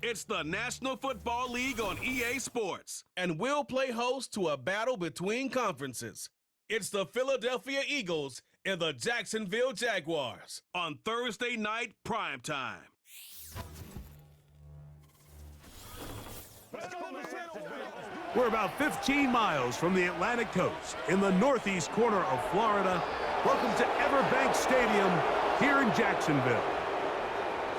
It's the National Football League on EA Sports, and we'll play host to a battle between conferences. It's the Philadelphia Eagles and the Jacksonville Jaguars on Thursday night primetime. We're about 15 miles from the Atlantic coast in the northeast corner of Florida. Welcome to Everbank Stadium here in Jacksonville.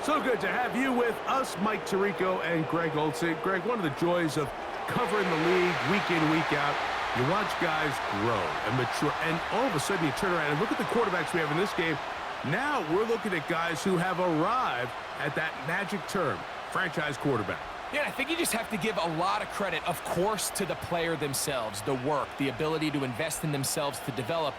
So good to have you with us, Mike Tirico and Greg Olsen. Greg, one of the joys of covering the league week in, week out, you watch guys grow and mature, and all of a sudden you turn around and look at the quarterbacks we have in this game. Now we're looking at guys who have arrived at that magic term, franchise quarterback. Yeah, I think you just have to give a lot of credit, of course, to the player themselves, the work, the ability to invest in themselves to develop,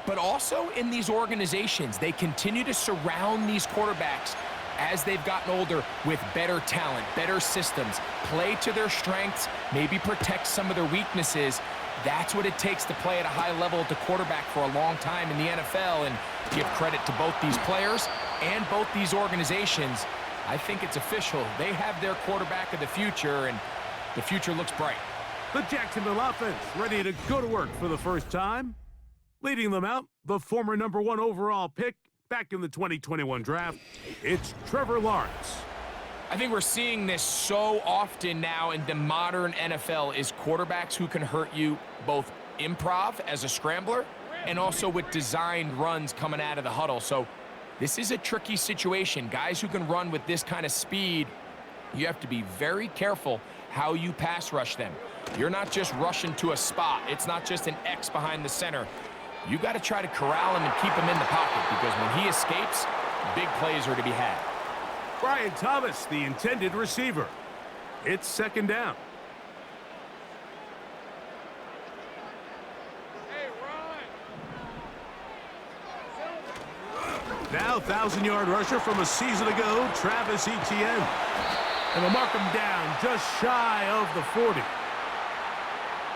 but also in these organizations. They continue to surround these quarterbacks as they've gotten older with better talent, better systems, play to their strengths, maybe protect some of their weaknesses. That's what it takes to play at a high level at the quarterback for a long time in the NFL, and give credit to both these players and both these organizations. I think it's official. They have their quarterback of the future, and the future looks bright. The Jacksonville offense ready to go to work for the first time. Leading them out, the former #1 overall pick back in the 2021 draft, it's Trevor Lawrence. I think we're seeing this so often now in the modern NFL, is quarterbacks who can hurt you both improv as a scrambler and also with designed runs coming out of the huddle. So this is a tricky situation. Guys who can run with this kind of speed, you have to be very careful how you pass rush them. You're not just rushing to a spot. It's not just an X behind the center. You got to try to corral him and keep him in the pocket, because when he escapes, big plays are to be had. Brian Thomas, the intended receiver. It's second down. Now 1,000-yard rusher from a season ago, Travis Etienne. And they'll mark him down just shy of the 40.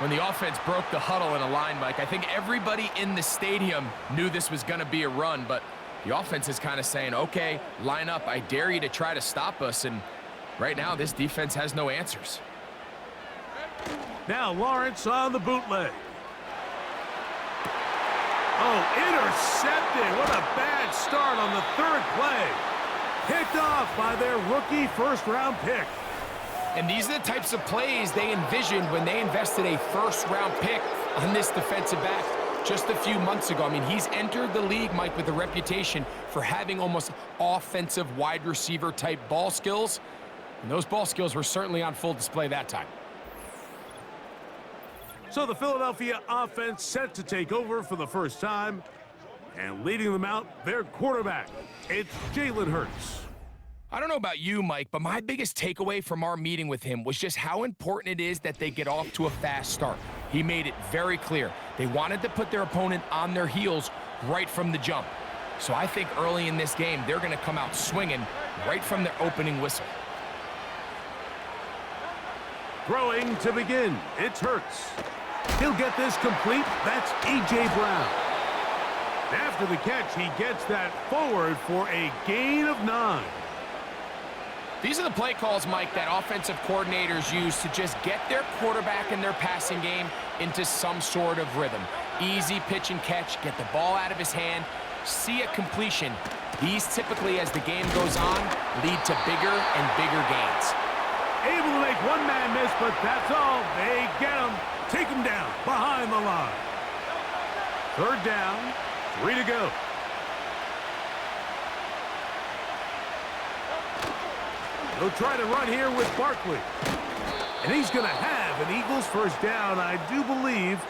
When the offense broke the huddle in a line, Mike, I think everybody in the stadium knew this was going to be a run, but the offense is kind of saying, okay, line up. I dare you to try to stop us, and right now this defense has no answers. Now Lawrence on the bootleg. Oh, intercepted. What a bad start on the third play. Picked off by their rookie first-round pick. And these are the types of plays they envisioned when they invested a first-round pick on this defensive back just a few months ago. I mean, he's entered the league, Mike, with a reputation for having almost offensive wide receiver type ball skills. And those ball skills were certainly on full display that time. So the Philadelphia offense set to take over for the first time. And leading them out, their quarterback, it's Jalen Hurts. I don't know about you, Mike, but my biggest takeaway from our meeting with him was just how important it is that they get off to a fast start. He made it very clear. They wanted to put their opponent on their heels right from the jump. So I think early in this game, they're going to come out swinging right from their opening whistle. Throwing to begin, it's Hurts. He'll get this complete. That's A.J. Brown. After the catch, he gets that forward for a gain of 9. These are the play calls, Mike, that offensive coordinators use to just get their quarterback and their passing game into some sort of rhythm. Easy pitch and catch, get the ball out of his hand, see a completion. These typically, as the game goes on, lead to bigger and bigger gains. Able to make one man miss, but that's all. They get him, take him down behind the line. Third down, 3 to go. They'll try to run here with Barkley. And he's going to have an Eagles first down, I do believe.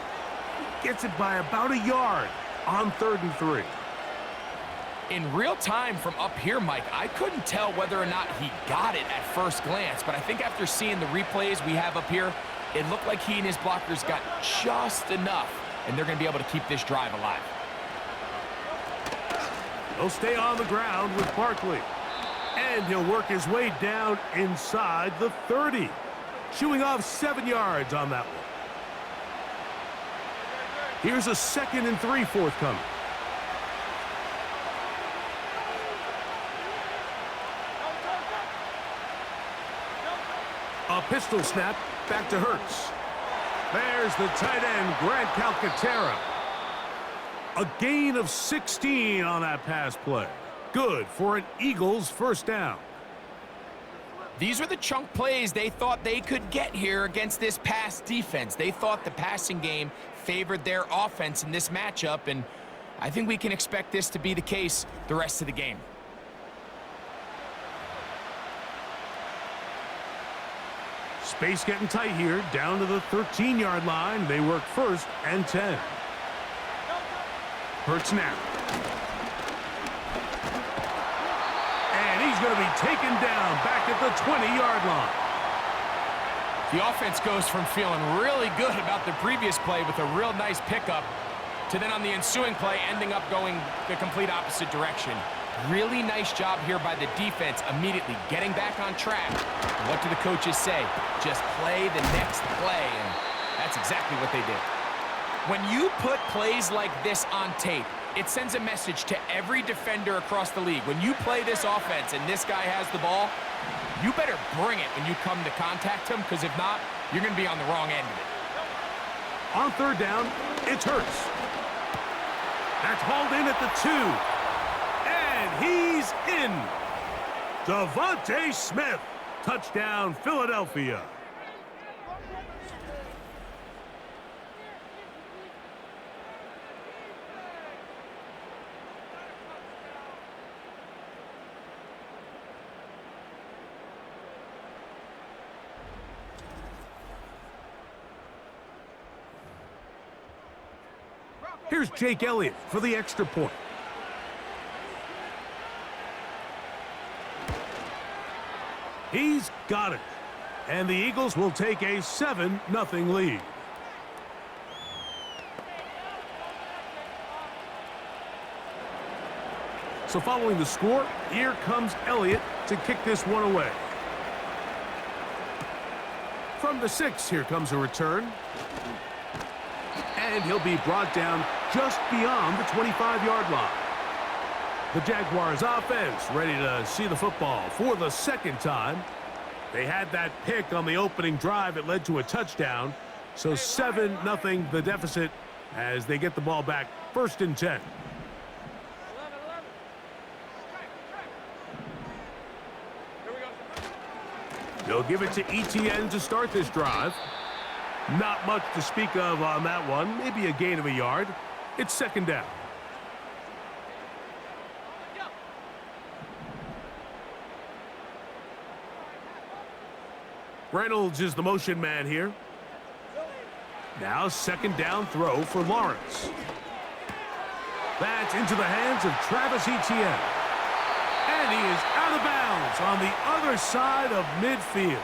Gets it by about a yard on 3rd and 3. In real time from up here, Mike, I couldn't tell whether or not he got it at first glance, but I think after seeing the replays we have up here, it looked like he and his blockers got just enough, and they're going to be able to keep this drive alive. They'll stay on the ground with Barkley. And he'll work his way down inside the 30. Shooing off 7 yards on that one. Here's a 2nd and 3 forthcoming. pistol snap back to Hurts. There's the tight end, Grant Calcaterra. A gain of 16 on that pass play. Good for an Eagles first down. These are the chunk plays they thought they could get here against this pass defense. They thought the passing game favored their offense in this matchup, and I think we can expect this to be the case the rest of the game. Space getting tight here, down to the 13-yard line. They work 1st and 10. Hurts now. And he's going to be taken down back at the 20-yard line. The offense goes from feeling really good about the previous play with a real nice pickup to then on the ensuing play ending up going the complete opposite direction. Really nice job here by the defense immediately getting back on track. What do the coaches say? Just play the next play, and that's exactly what they did. When you put plays like this on tape, it sends a message to every defender across the league. When you play this offense and this guy has the ball, you better bring it when you come to contact him, because if not, you're going to be on the wrong end of it. On 3rd down, it's Hurts. That's hauled in at the 2. And he's in. Devontae Smith. Touchdown, Philadelphia. Here's Jake Elliott for the extra point. He's got it. And the Eagles will take a 7-0 lead. So following the score, here comes Elliott to kick this one away. From the 6, here comes a return. And he'll be brought down just beyond the 25-yard line. The Jaguars offense ready to see the football for the 2nd time. They had that pick on the opening drive. It led to a touchdown. So 7-0 the deficit as they get the ball back 1st and 10. They'll give it to ETN to start this drive. Not much to speak of on that one. Maybe a gain of a yard. It's 2nd down. Reynolds is the motion man here. Now 2nd down throw for Lawrence. That's into the hands of Travis Etienne. And he is out of bounds on the other side of midfield.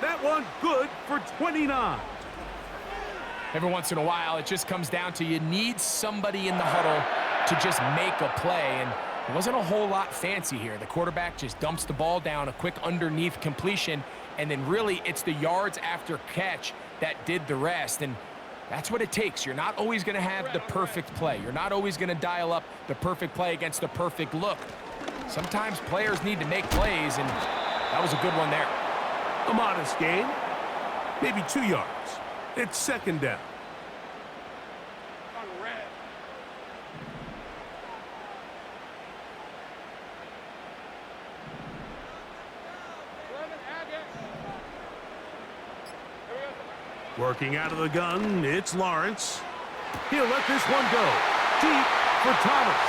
That one good for 29. Every once in a while, it just comes down to you need somebody in the huddle to just make a play, and it wasn't a whole lot fancy here. The quarterback just dumps the ball down, a quick underneath completion, and then really it's the yards after catch that did the rest, and that's what it takes. You're not always going to have the perfect play. You're not always going to dial up the perfect play against the perfect look. Sometimes players need to make plays, and that was a good one there. A modest gain, maybe 2 yards. It's 2nd down. Working out of the gun, it's Lawrence. He'll let this one go. Deep for Thomas.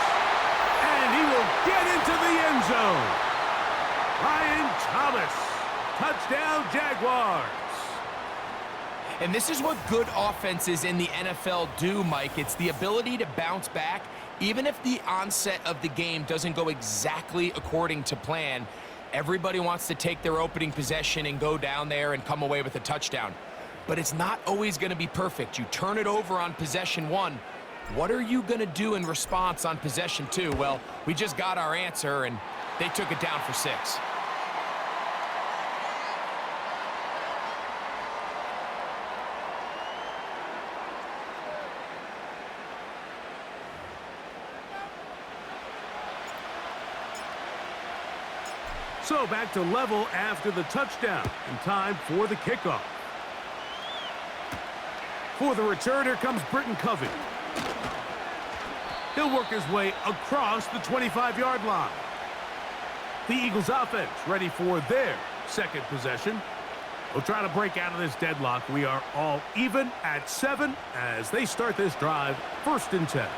And he will get into the end zone. Ryan Thomas. Touchdown, Jaguars. And this is what good offenses in the NFL do, Mike. It's the ability to bounce back, even if the onset of the game doesn't go exactly according to plan. Everybody wants to take their opening possession and go down there and come away with a touchdown. But it's not always going to be perfect. You turn it over on possession 1. What are you going to do in response on possession 2? Well, we just got our answer, and they took it down for 6. So back to level after the touchdown, and time for the kickoff. For the return, here comes Britton Covey. He'll work his way across the 25-yard line. The Eagles offense ready for their second possession. They'll try to break out of this deadlock. We are all even at 7 as they start this drive, 1st and 10.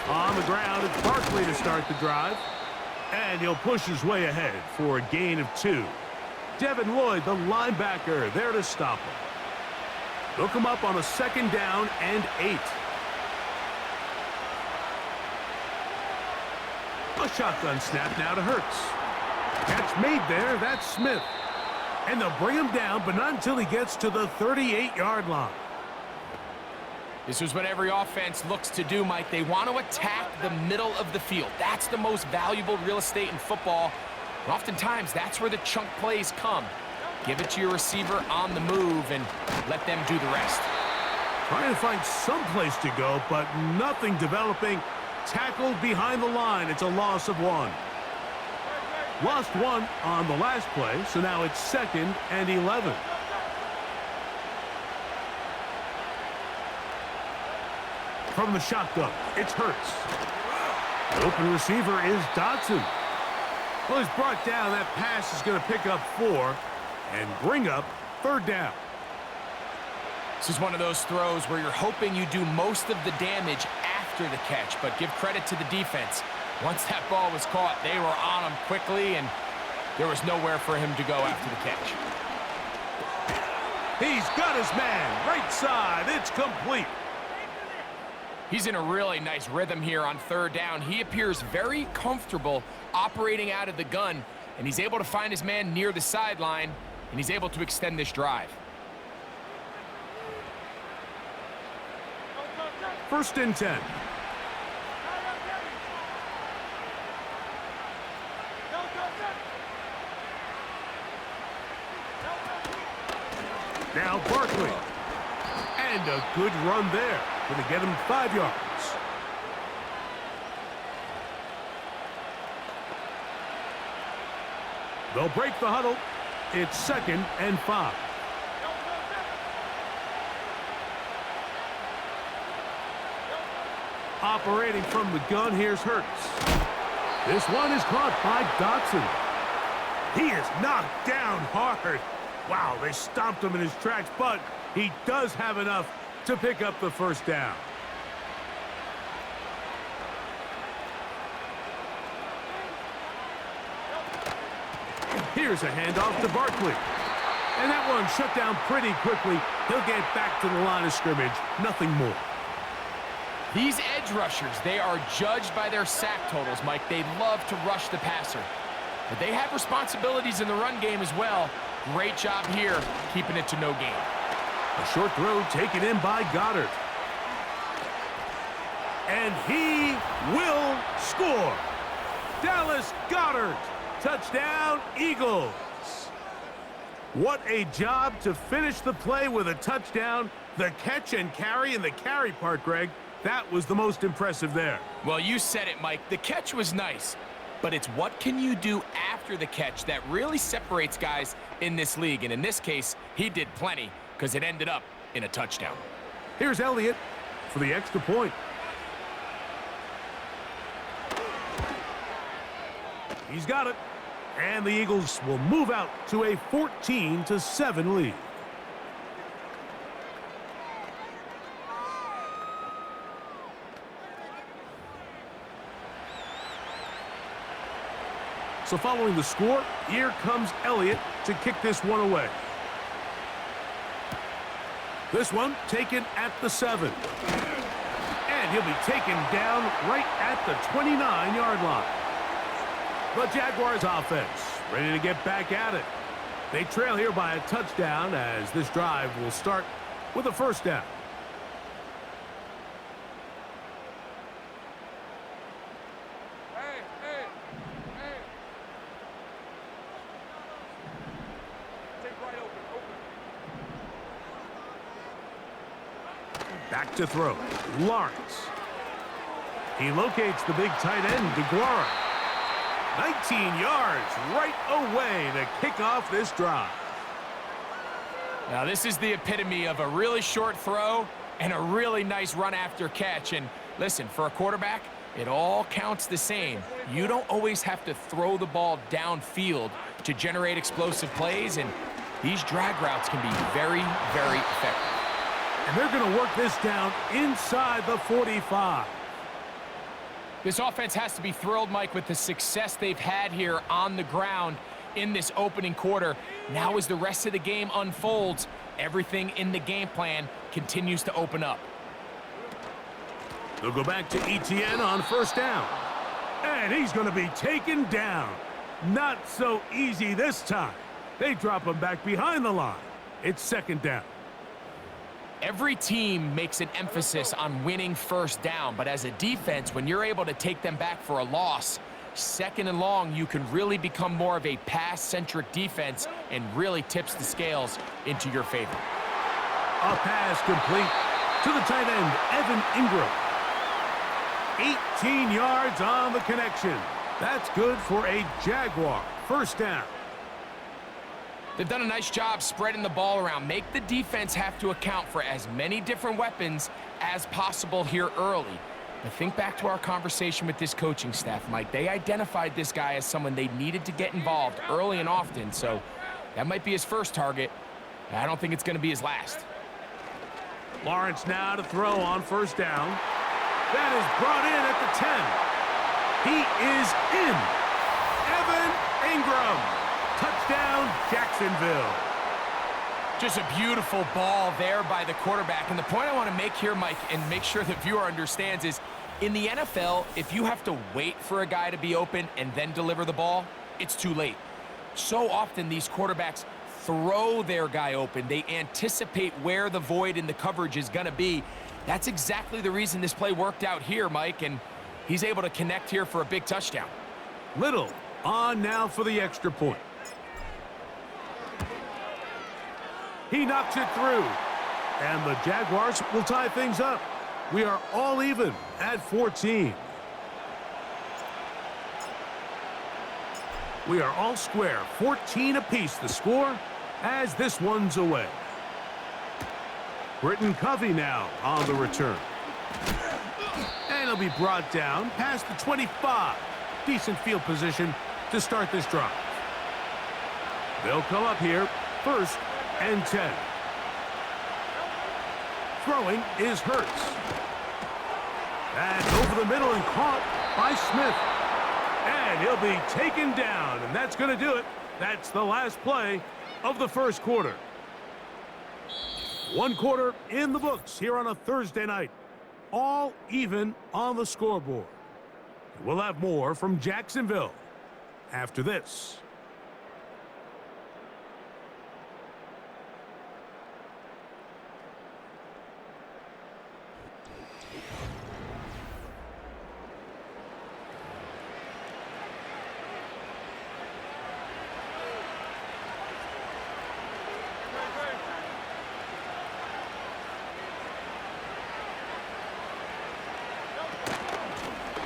On the ground, it's Barkley to start the drive. And he'll push his way ahead for a gain of 2. Devin Lloyd, the linebacker, there to stop him. They'll come up on a 2nd down and 8. A shotgun snap now to Hurts. Catch made there, that's Smith. And they'll bring him down, but not until he gets to the 38-yard line. This is what every offense looks to do, Mike. They want to attack the middle of the field. That's the most valuable real estate in football. And oftentimes, that's where the chunk plays come. Give it to your receiver on the move and let them do the rest. Trying to find some place to go, but nothing developing. Tackled behind the line. It's a loss of 1. Lost 1 on the last play, so now it's 2nd and 11. From the shotgun, it's Hurts. The open receiver is Dotson. Well, he's brought down. That pass is going to pick up 4 and bring up 3rd down. This is one of those throws where you're hoping you do most of the damage after the catch, but give credit to the defense. Once that ball was caught, they were on him quickly, and there was nowhere for him to go after the catch. He's got his man. Right side. It's complete. He's in a really nice rhythm here on 3rd down. He appears very comfortable operating out of the gun, and he's able to find his man near the sideline, and he's able to extend this drive. 1st and 10. Now Barkley. And a good run there. Going to get him 5 yards. They'll break the huddle. It's 2nd and 5. Operating from the gun, here's Hurts. This one is caught by Dotson. He is knocked down hard. Wow, they stomped him in his tracks, but he does have enough to pick up the 1st down. Here's a handoff to Barkley. And that one shut down pretty quickly. He'll get back to the line of scrimmage. Nothing more. These edge rushers, they are judged by their sack totals, Mike. They love to rush the passer. But they have responsibilities in the run game as well. Great job here, keeping it to no gain. A short throw taken in by Goddard. And he will score. Dallas Goedert. Touchdown, Eagles. What a job to finish the play with a touchdown. The catch and carry, and the carry part, Greg, that was the most impressive there. Well, you said it, Mike. The catch was nice, but it's what can you do after the catch that really separates guys in this league. And in this case, he did plenty because it ended up in a touchdown. Here's Elliott for the extra point. He's got it. And the Eagles will move out to a 14-7 lead. So following the score, here comes Elliott to kick this one away. This one taken at the 7. And he'll be taken down right at the 29-yard line. The Jaguars offense ready to get back at it. They trail here by a touchdown as this drive will start with a 1st down. Back to throw. Lawrence. He locates the big tight end, DeGuara. 19 yards right away to kick off this drive. Now, this is the epitome of a really short throw and a really nice run after catch. And listen, for a quarterback, it all counts the same. You don't always have to throw the ball downfield to generate explosive plays, and these drag routes can be very, very effective. And they're going to work this down inside the 45. This offense has to be thrilled, Mike, with the success they've had here on the ground in this opening quarter. Now as the rest of the game unfolds, everything in the game plan continues to open up. They'll go back to Etienne on first down. And he's going to be taken down. Not so easy this time. They drop him back behind the line. It's second down. Every team makes an emphasis on winning first down, but as a defense, when you're able to take them back for a loss, second and long, you can really become more of a pass-centric defense and really tips the scales into your favor. A pass complete to the tight end, Evan Ingram. 18 yards on the connection. That's good for a Jaguar first down. They've done a nice job spreading the ball around. Make the defense have to account for as many different weapons as possible here early. But think back to our conversation with this coaching staff, Mike. They identified this guy as someone they needed to get involved early and often, so that might be his first target. I don't think it's going to be his last. Lawrence now to throw on first down. That is brought in at the 10. He is in. Evan Ingram. Touchdown, Jacksonville. Just a beautiful ball there by the quarterback. And the point I want to make here, Mike, and make sure the viewer understands is, in the NFL, if you have to wait for a guy to be open and then deliver the ball, it's too late. So often these quarterbacks throw their guy open. They anticipate where the void in the coverage is going to be. That's exactly the reason this play worked out here, Mike, and he's able to connect here for a big touchdown. Little on now for the extra point. He knocks it through, and the Jaguars will tie things up. We are all even at 14. We are all square, 14 apiece the score as this one's away. Britton Covey now on the return. And he'll be brought down past the 25. Decent field position to start this drive. They'll come up here first and 10. Throwing is Hurts. That's over the middle and caught by Smith. And he'll be taken down, and that's going to do it. That's the last play of the first quarter. One quarter in the books here on a Thursday night. All even on the scoreboard. We'll have more from Jacksonville after this.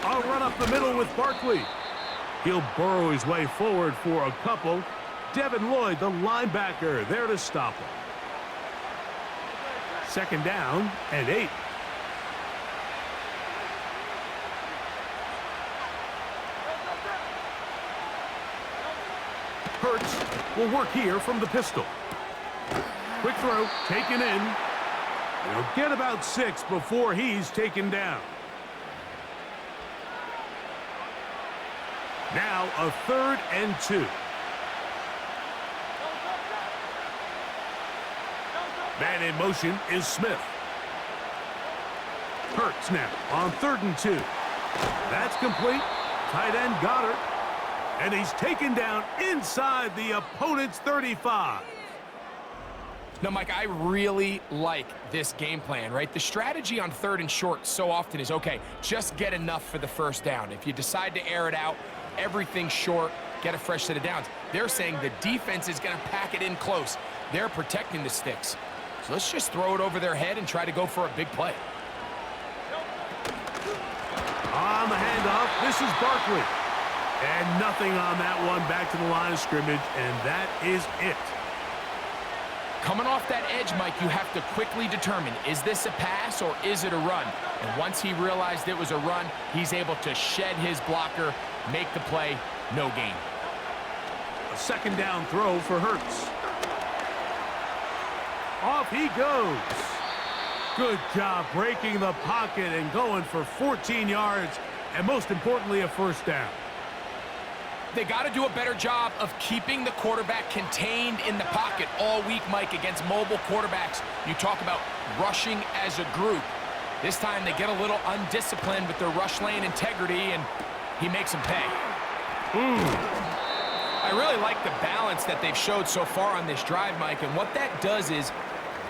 I'll run up the middle with Barkley. He'll burrow his way forward for a couple. Devin Lloyd, the linebacker, there to stop him. Second down and 8. Hurts will work here from the pistol. Quick throw, taken in. He'll get about 6 before he's taken down. Now a 3rd and 2. Man in motion is Smith. Hurts now on 3rd and 2. That's complete. Tight end Goddard. And he's taken down inside the opponent's 35. Now, Mike, I really like this game plan, right? The strategy on 3rd and short so often is, okay, just get enough for the first down. If you decide to air it out, everything short, get a fresh set of downs. They're saying the defense is going to pack it in close. They're protecting the sticks. So let's just throw it over their head and try to go for a big play. On the handoff, this is Barkley. And nothing on that one, back to the line of scrimmage, and that is it. Coming off that edge, Mike, you have to quickly determine, is this a pass or is it a run? And once he realized it was a run, he's able to shed his blocker, make the play, no gain. A second down throw for Hurts. Off he goes. Good job breaking the pocket and going for 14 yards, and most importantly, a first down. They got to do a better job of keeping the quarterback contained in the pocket all week, Mike, against mobile quarterbacks. You talk about rushing as a group. This time they get a little undisciplined with their rush lane integrity, and he makes them pay. I really like the balance that they've showed so far on this drive, Mike, and what that does is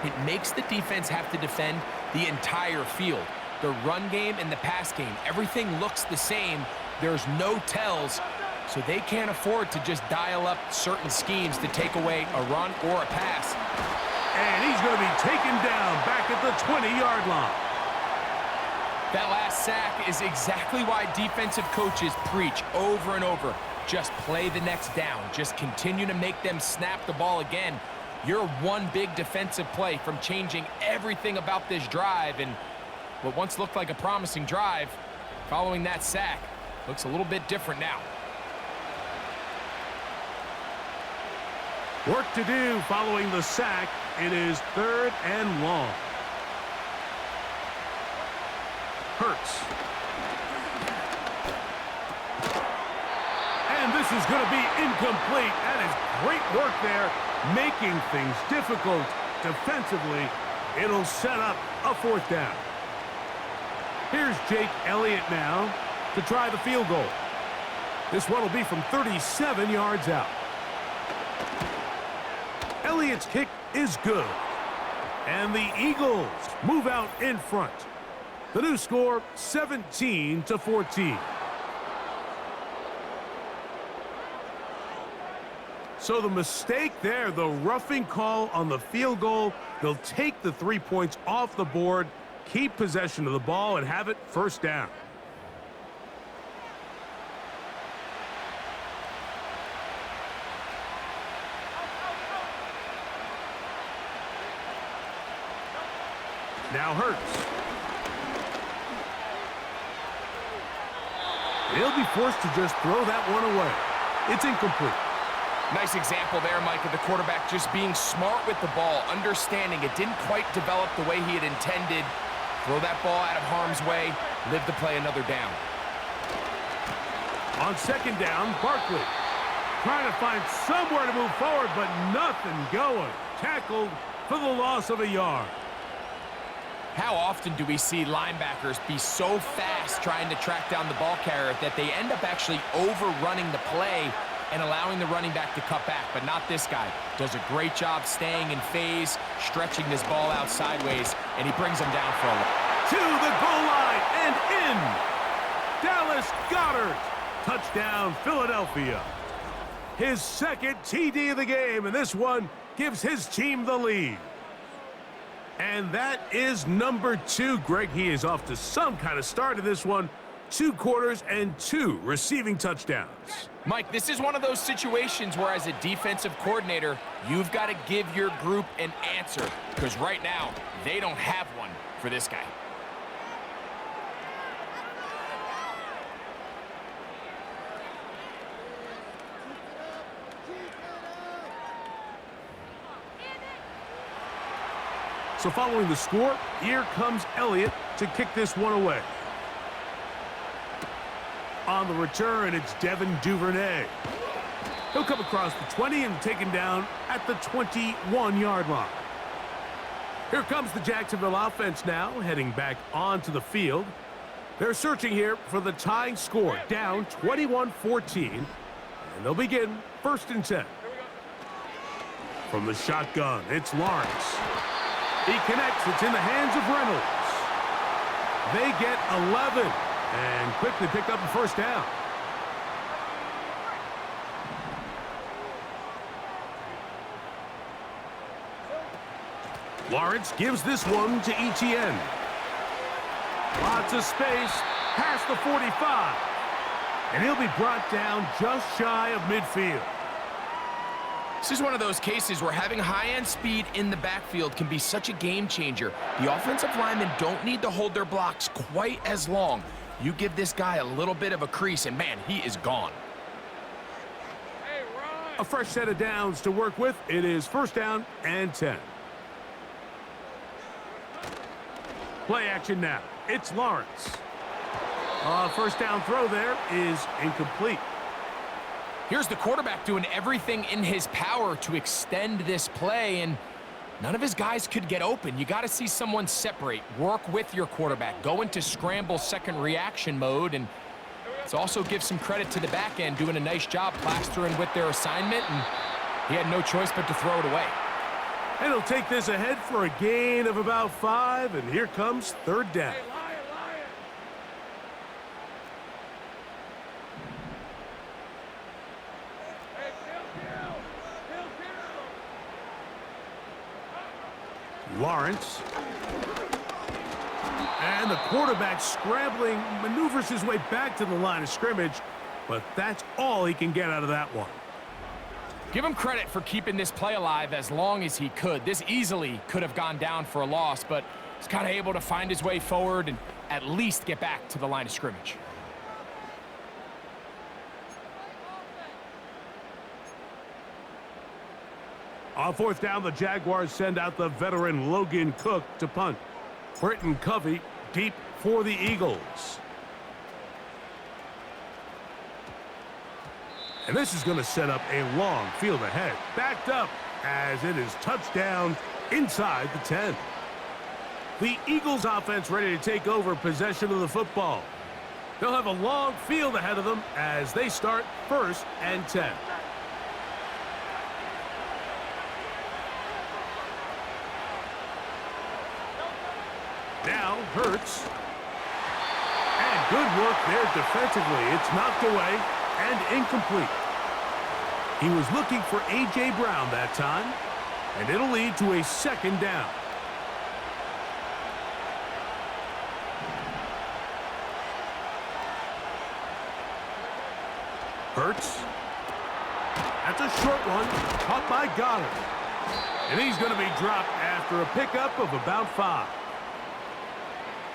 it makes the defense have to defend the entire field. The run game and the pass game, everything looks the same. There's no tells. So they can't afford to just dial up certain schemes to take away a run or a pass. And he's going to be taken down back at the 20-yard line. That last sack is exactly why defensive coaches preach over and over. Just play the next down. Just continue to make them snap the ball again. You're one big defensive play from changing everything about this drive. And what once looked like a promising drive, following that sack, looks a little bit different now. Work to do following the sack. It is 3rd and long. Hurts. And this is going to be incomplete. That is great work there, making things difficult defensively. It'll set up a 4th down. Here's Jake Elliott now to try the field goal. This one will be from 37 yards out. Elliott's kick is good. And the Eagles move out in front. The new score, 17-14. So the mistake there, the roughing call on the field goal, they'll take the 3 points off the board, keep possession of the ball, and have it first down. Now Hurts. He'll be forced to just throw that one away. It's incomplete. Nice example there, Mike, of the quarterback just being smart with the ball, understanding it didn't quite develop the way he had intended. Throw that ball out of harm's way, live to play another down. On 2nd down, Barkley trying to find somewhere to move forward, but nothing going. Tackled for the loss of a yard. How often do we see linebackers be so fast trying to track down the ball carrier that they end up actually overrunning the play and allowing the running back to cut back? But not this guy. Does a great job staying in phase, stretching this ball out sideways, and he brings him down for a look. To the goal line and in. Dallas Goedert. Touchdown, Philadelphia. His 2nd TD of the game, and this one gives his team the lead. And that is number 2. Greg, he is off to some kind of start in this one. 2 quarters and 2 receiving touchdowns. Mike, this is one of those situations where as a defensive coordinator, you've got to give your group an answer, because right now, they don't have one for this guy. So following the score, here comes Elliott to kick this one away. On the return, it's Devin Duvernay. He'll come across the 20 and taken down at the 21-yard line. Here comes the Jacksonville offense now, heading back onto the field. They're searching here for the tying score, down 21-14, and they'll begin 1st and 10. From the shotgun, it's Lawrence. He connects. It's in the hands of Reynolds. They get 11 and quickly pick up a first down. Lawrence gives this one to Etienne. Lots of space, past the 45. And he'll be brought down just shy of midfield. This is one of those cases where having high-end speed in the backfield can be such a game changer. The offensive linemen don't need to hold their blocks quite as long. You give this guy a little bit of a crease, and man, he is gone. A fresh set of downs to work with. It is 1st down and 10. Play action now. It's Lawrence. 1st down throw there is incomplete. Here's the quarterback doing everything in his power to extend this play, and none of his guys could get open. You got to see someone separate, work with your quarterback, go into scramble second reaction mode, and let's also give some credit to the back end doing a nice job plastering with their assignment, and he had no choice but to throw it away. And he'll take this ahead for a gain of about 5, and here comes 3rd down. Lawrence. And the quarterback scrambling, maneuvers his way back to the line of scrimmage, but that's all he can get out of that one. Give him credit for keeping this play alive as long as he could. This easily could have gone down for a loss, but he's kind of able to find his way forward and at least get back to the line of scrimmage. On 4th down, the Jaguars send out the veteran Logan Cook to punt. Britton Covey deep for the Eagles. And this is going to set up a long field ahead. Backed up as it is touchdown inside the 10. The Eagles offense ready to take over possession of the football. They'll have a long field ahead of them as they start 1st and 10. Now Hurts. And good work there defensively. It's knocked away and incomplete. He was looking for A.J. Brown that time, and it'll lead to a 2nd down. Hurts. That's a short one, caught by Goddard. And he's going to be dropped after a pickup of about 5.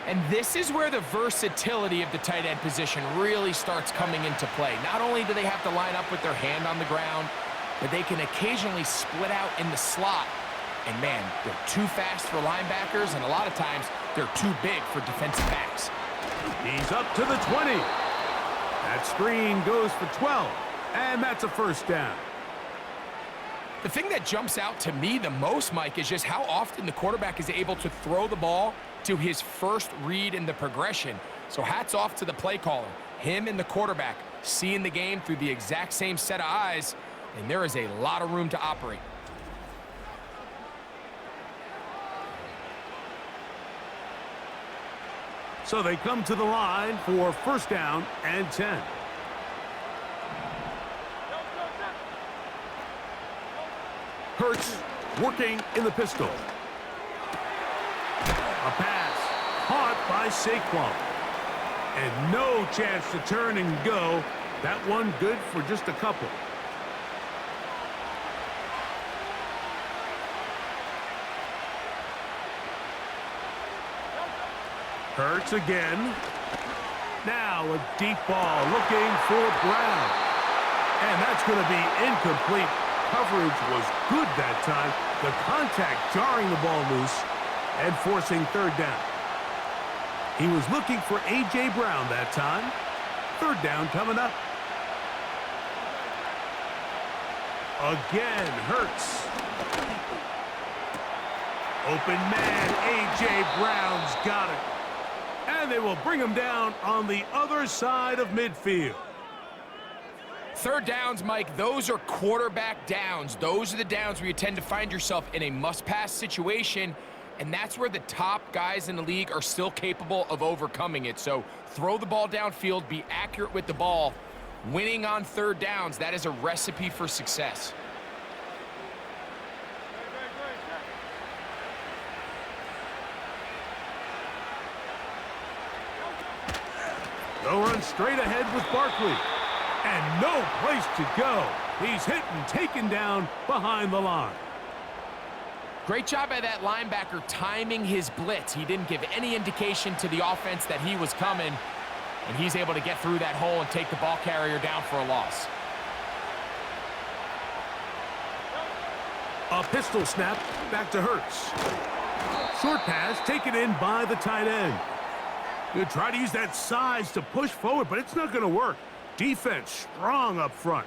And this is where the versatility of the tight end position really starts coming into play. Not only do they have to line up with their hand on the ground, but they can occasionally split out in the slot. And man, they're too fast for linebackers, and a lot of times they're too big for defensive backs. He's up to the 20. That screen goes for 12, and that's a 1st down. The thing that jumps out to me the most, Mike, is just how often the quarterback is able to throw the ball to his first read in the progression. So hats off to the play caller. Him and the quarterback seeing the game through the exact same set of eyes, and there is a lot of room to operate. So they come to the line for 1st down and 10. Hurts working in the pistol. A pass caught by Saquon. And no chance to turn and go. That one good for just a couple. Hurts again. Now a deep ball looking for Brown. And that's going to be incomplete. Coverage was good that time. The contact jarring the ball loose and forcing 3rd down. He was looking for A.J. Brown that time. 3rd down coming up. Again, Hurts. Open man, A.J. Brown's got it. And they will bring him down on the other side of midfield. 3rd downs, Mike, those are quarterback downs. Those are the downs where you tend to find yourself in a must-pass situation, and that's where the top guys in the league are still capable of overcoming it. So throw the ball downfield, be accurate with the ball. Winning on 3rd downs, that is a recipe for success. They'll run straight ahead with Barkley. And no place to go. He's hit and taken down behind the line. Great job by that linebacker timing his blitz. He didn't give any indication to the offense that he was coming, and he's able to get through that hole and take the ball carrier down for a loss. A pistol snap back to Hurts. Short pass taken in by the tight end. He'll try to use that size to push forward, but it's not going to work. Defense strong up front,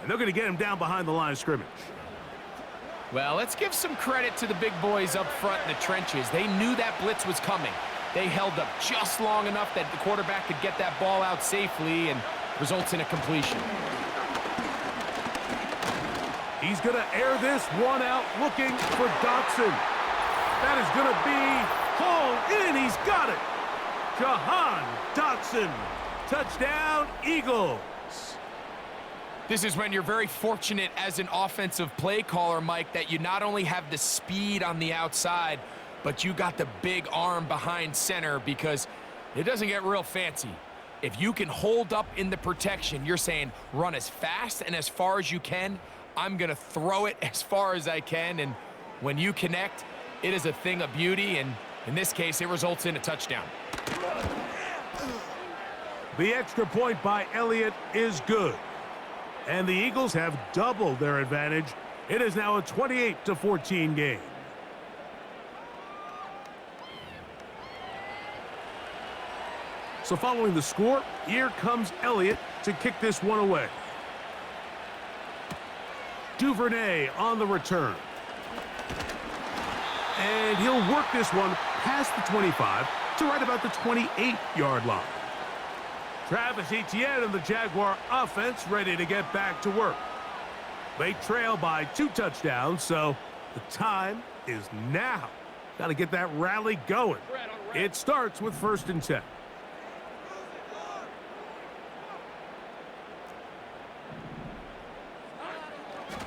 and they're going to get him down behind the line of scrimmage. Well, let's give some credit to the big boys up front in the trenches. They knew that blitz was coming. They held up just long enough that the quarterback could get that ball out safely and results in a completion. He's going to air this one out looking for Dotson. That is going to be hauled in. He's got it. Jahan Dotson. Touchdown, Eagles. This is when you're very fortunate as an offensive play caller, Mike, that you not only have the speed on the outside, but you got the big arm behind center, because it doesn't get real fancy. If you can hold up in the protection, you're saying run as fast and as far as you can. I'm going to throw it as far as I can, and when you connect, it is a thing of beauty, and in this case, it results in a touchdown. The extra point by Elliott is good. And the Eagles have doubled their advantage. It is now a 28-14 game. So following the score, here comes Elliott to kick this one away. Duvernay on the return. And he'll work this one past the 25 to right about the 28-yard line. Travis Etienne and the Jaguar offense ready to get back to work. They trail by 2 touchdowns, so the time is now. Got to get that rally going. It starts with 1st and 10.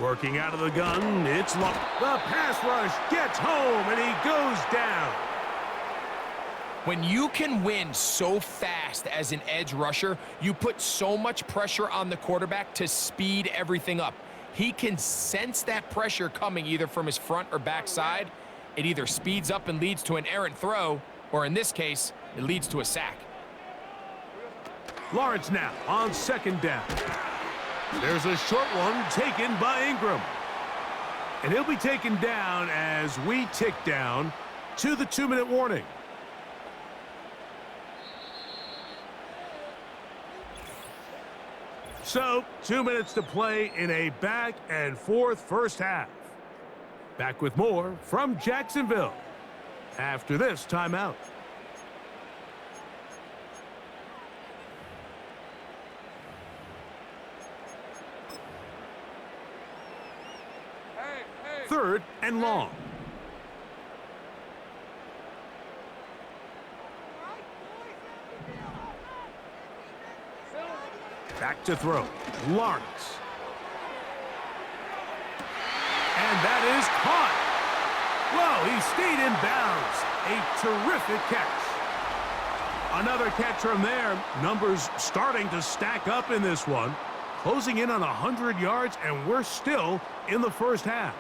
Working out of the gun, it's locked. The pass rush gets home, and he goes down. When you can win so fast as an edge rusher, you put so much pressure on the quarterback to speed everything up. He can sense that pressure coming either from his front or back side. It either speeds up and leads to an errant throw, or in this case, it leads to a sack. Lawrence now on 2nd down. There's a short one taken by Ingram. And he'll be taken down as we tick down to the 2-minute warning. So, 2 minutes to play in a back-and-forth first half. Back with more from Jacksonville after this timeout. Third and long. Back to throw. Lawrence. And that is caught. Whoa, he stayed in bounds. A terrific catch. Another catch from there. Numbers starting to stack up in this one. Closing in on 100 yards, and we're still in the first half.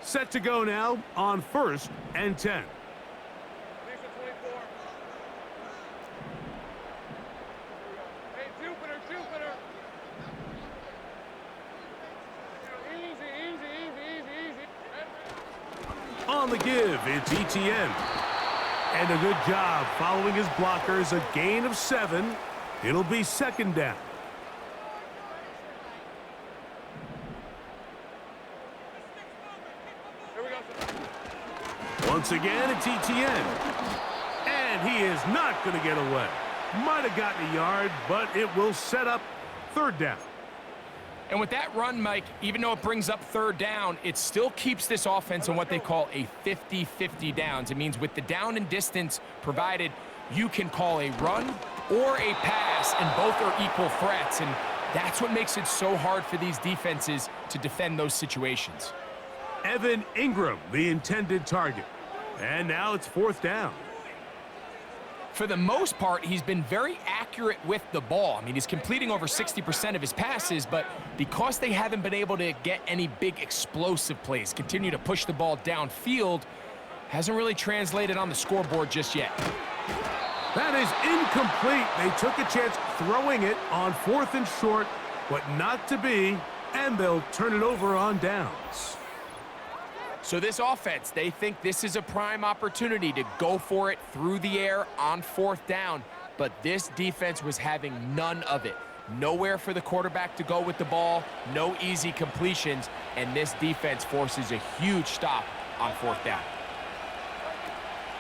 Set to go now on 1st and 10. Hey, Jupiter. Easy. On the give, it's Etienne. And a good job following his blockers. A gain of 7. It'll be 2nd down. Once again, it's Etienne. And he is not going to get away. Might have gotten a yard, but it will set up 3rd down. And with that run, Mike, even though it brings up 3rd down, it still keeps this offense in what they call a 50-50 downs. It means with the down and distance provided, you can call a run or a pass, and both are equal threats. And That's what makes it so hard for these defenses to defend those situations. Evan Ingram, the intended target. And now it's 4th down. For the most part, he's been very accurate with the ball. I mean, he's completing over 60% of his passes, but because they haven't been able to get any big explosive plays, continue to push the ball downfield, hasn't really translated on the scoreboard just yet. That is incomplete. They took a chance throwing it on 4th and short, but not to be, and they'll turn it over on downs. So this offense, they think this is a prime opportunity to go for it through the air on 4th down, but this defense was having none of it. Nowhere for the quarterback to go with the ball, no easy completions, and this defense forces a huge stop on 4th down.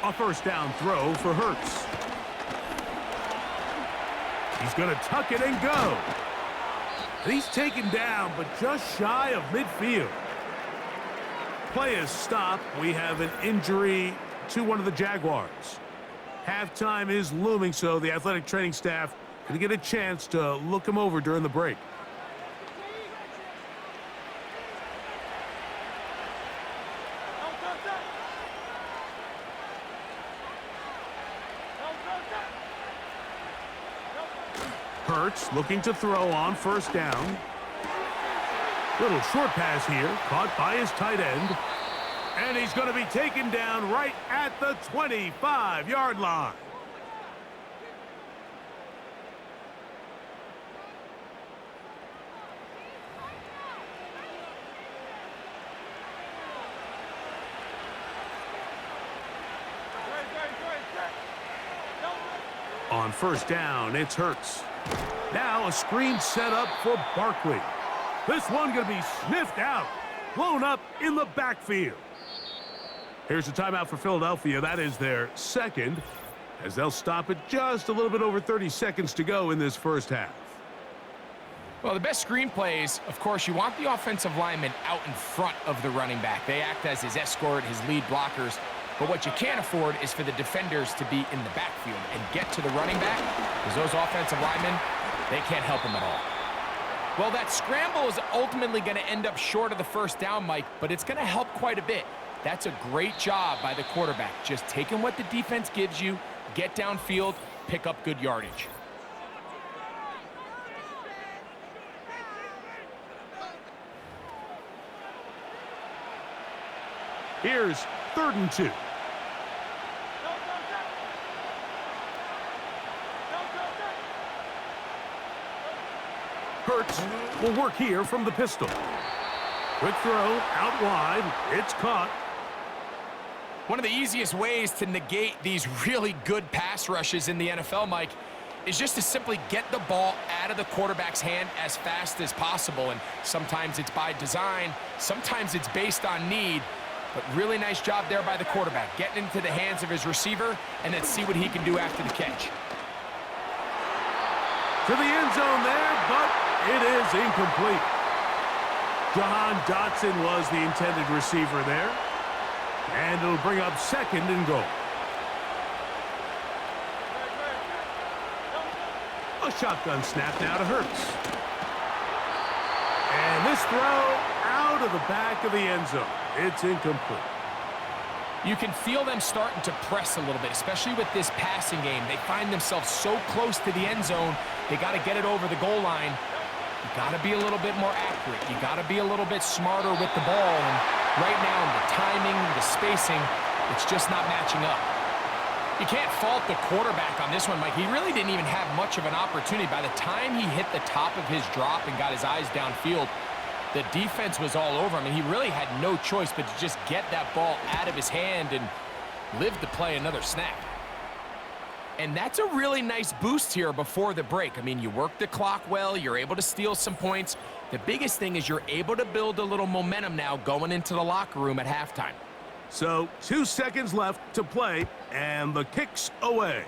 A 1st down throw for Hurts. He's going to tuck it and go. And he's taken down, but just shy of midfield. Play is stopped. We have an injury to one of the Jaguars. Halftime is looming, so the athletic training staff going to get a chance to look him over during the break. Hurts looking to throw on 1st down. Little short pass here, caught by his tight end. And he's going to be taken down right at the 25-yard line. On 1st down, it's Hurts. Now a screen set up for Barkley. This one going to be sniffed out, blown up in the backfield. Here's a timeout for Philadelphia. That is their 2nd, as they'll stop it just a little bit over 30 seconds to go in this 1st half. Well, the best screen plays, of course, you want the offensive lineman out in front of the running back. They act as his escort, his lead blockers. But what you can't afford is for the defenders to be in the backfield and get to the running back, because those offensive linemen, they can't help him at all. Well, that scramble is ultimately going to end up short of the 1st down, Mike, but it's going to help quite a bit. That's a great job by the quarterback, just taking what the defense gives you, get downfield, pick up good yardage. Here's 3rd and 2. Hurts will work here from the pistol. Quick throw out wide. It's caught. One of the easiest ways to negate these really good pass rushes in the NFL, Mike, is just to simply get the ball out of the quarterback's hand as fast as possible. And sometimes it's by design, sometimes it's based on need. But really nice job there by the quarterback, getting into the hands of his receiver, and let's see what he can do after the catch. To the end zone there, but it is incomplete. Jahan Dotson was the intended receiver there. And it'll bring up 2nd and goal. A shotgun snap now to Hurts. And this throw out of the back of the end zone. It's incomplete. You can feel them starting to press a little bit, especially with this passing game. They find themselves so close to the end zone, they got to get it over the goal line. You got to be a little bit more accurate. You got to be a little bit smarter with the ball. And right now, the timing, the spacing, it's just not matching up. You can't fault the quarterback on this one, Mike. He really didn't even have much of an opportunity. By the time he hit the top of his drop and got his eyes downfield, the defense was all over him, and he really had no choice but to just get that ball out of his hand and live to play another snap. And that's a really nice boost here before the break. I mean, you work the clock well, you're able to steal some points. The biggest thing is you're able to build a little momentum now going into the locker room at halftime. So 2 seconds left to play, and the kick's away.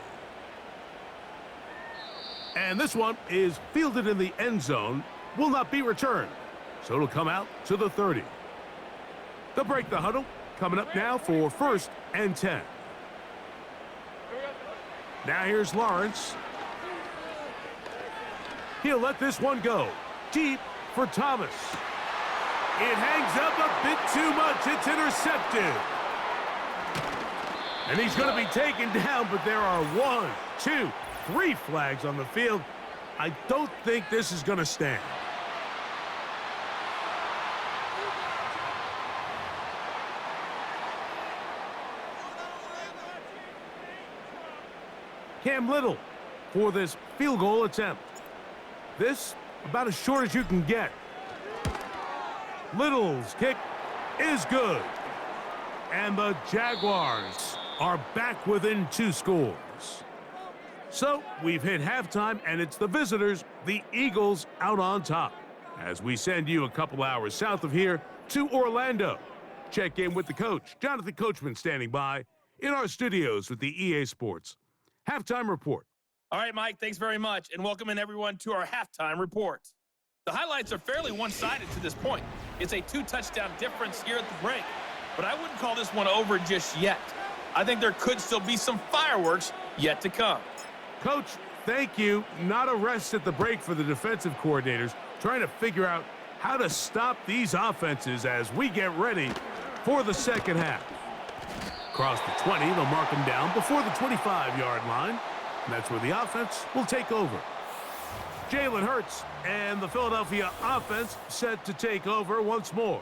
And this one is fielded in the end zone, will not be returned. So it'll come out to the 30. They'll break the huddle. Coming up now for 1st and 10. Now here's Lawrence. He'll let this one go. Deep for Thomas. It hangs up a bit too much. It's intercepted. And he's going to be taken down, but there are 1, 2, 3 flags on the field. I don't think this is going to stand. Cam Little for this field goal attempt. This about as short as you can get. Little's kick is good. And the Jaguars are back within 2 scores. So we've hit halftime, and it's the visitors, the Eagles, out on top. As we send you a couple hours south of here to Orlando. Check in with the coach, Jonathan Coachman, standing by in our studios with the EA Sports Halftime Report. All right, Mike, thanks very much, and welcome in everyone to our halftime report. The highlights are fairly one-sided to this point. It's a 2-touchdown difference here at the break, but I wouldn't call this one over just yet. I think there could still be some fireworks yet to come. Coach, thank you. Not a rest at the break for the defensive coordinators, trying to figure out how to stop these offenses as we get ready for the second half. Across the 20, they'll mark them down before the 25-yard line. And that's where the offense will take over. Jalen Hurts and the Philadelphia offense set to take over once more.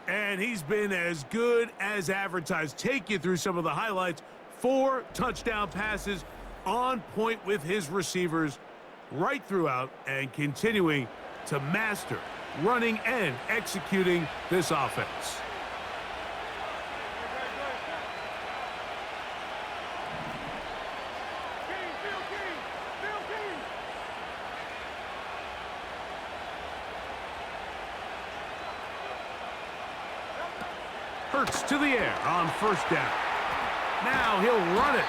And he's been as good as advertised. Take you through some of the highlights. 4 touchdown passes on point with his receivers right throughout and continuing to master running and executing this offense. Hurts to the air on first down. Now he'll run it.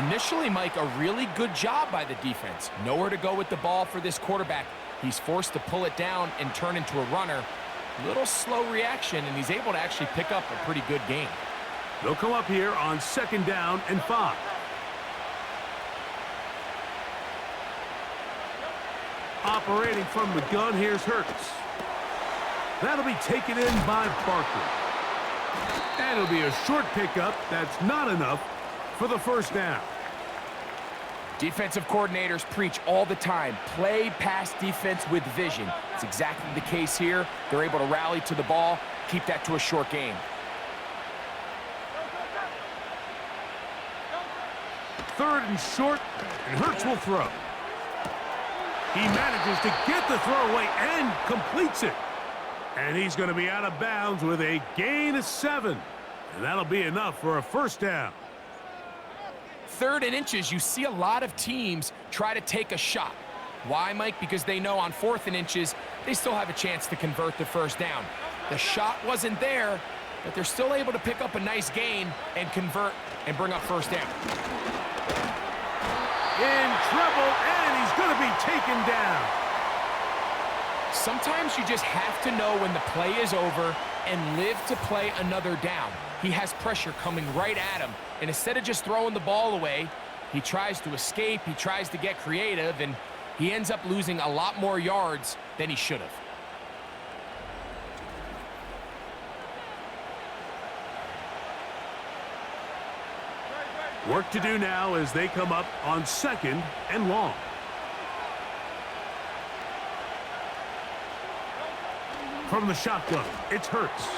Initially, Mike, a really good job by the defense. Nowhere to go with the ball for this quarterback. He's forced to pull it down and turn into a runner. Little slow reaction, and he's able to actually pick up a pretty good gain. They'll come up here on second down and 5. Operating from the gun, here's Hurts. That'll be taken in by Barkley. And it'll be a short pickup. That's not enough for the first down. Defensive coordinators preach all the time, play pass defense with vision. It's exactly the case here. They're able to rally to the ball, keep that to a short game. Third and short, and Hurts will throw. He manages to get the throw away and completes it. And he's going to be out of bounds with a gain of 7. And that'll be enough for a first down. 3rd and inches, you see a lot of teams try to take a shot. Why, Mike? Because they know on 4th and inches, they still have a chance to convert the first down. The shot wasn't there, but they're still able to pick up a nice gain and convert and bring up first down. In trouble, and he's going to be taken down. Sometimes you just have to know when the play is over and live to play another down. He has pressure coming right at him, and instead of just throwing the ball away, he tries to escape, he tries to get creative, and he ends up losing a lot more yards than he should have. Work to do now as they come up on second and long. From the shotgun, it's Hurts.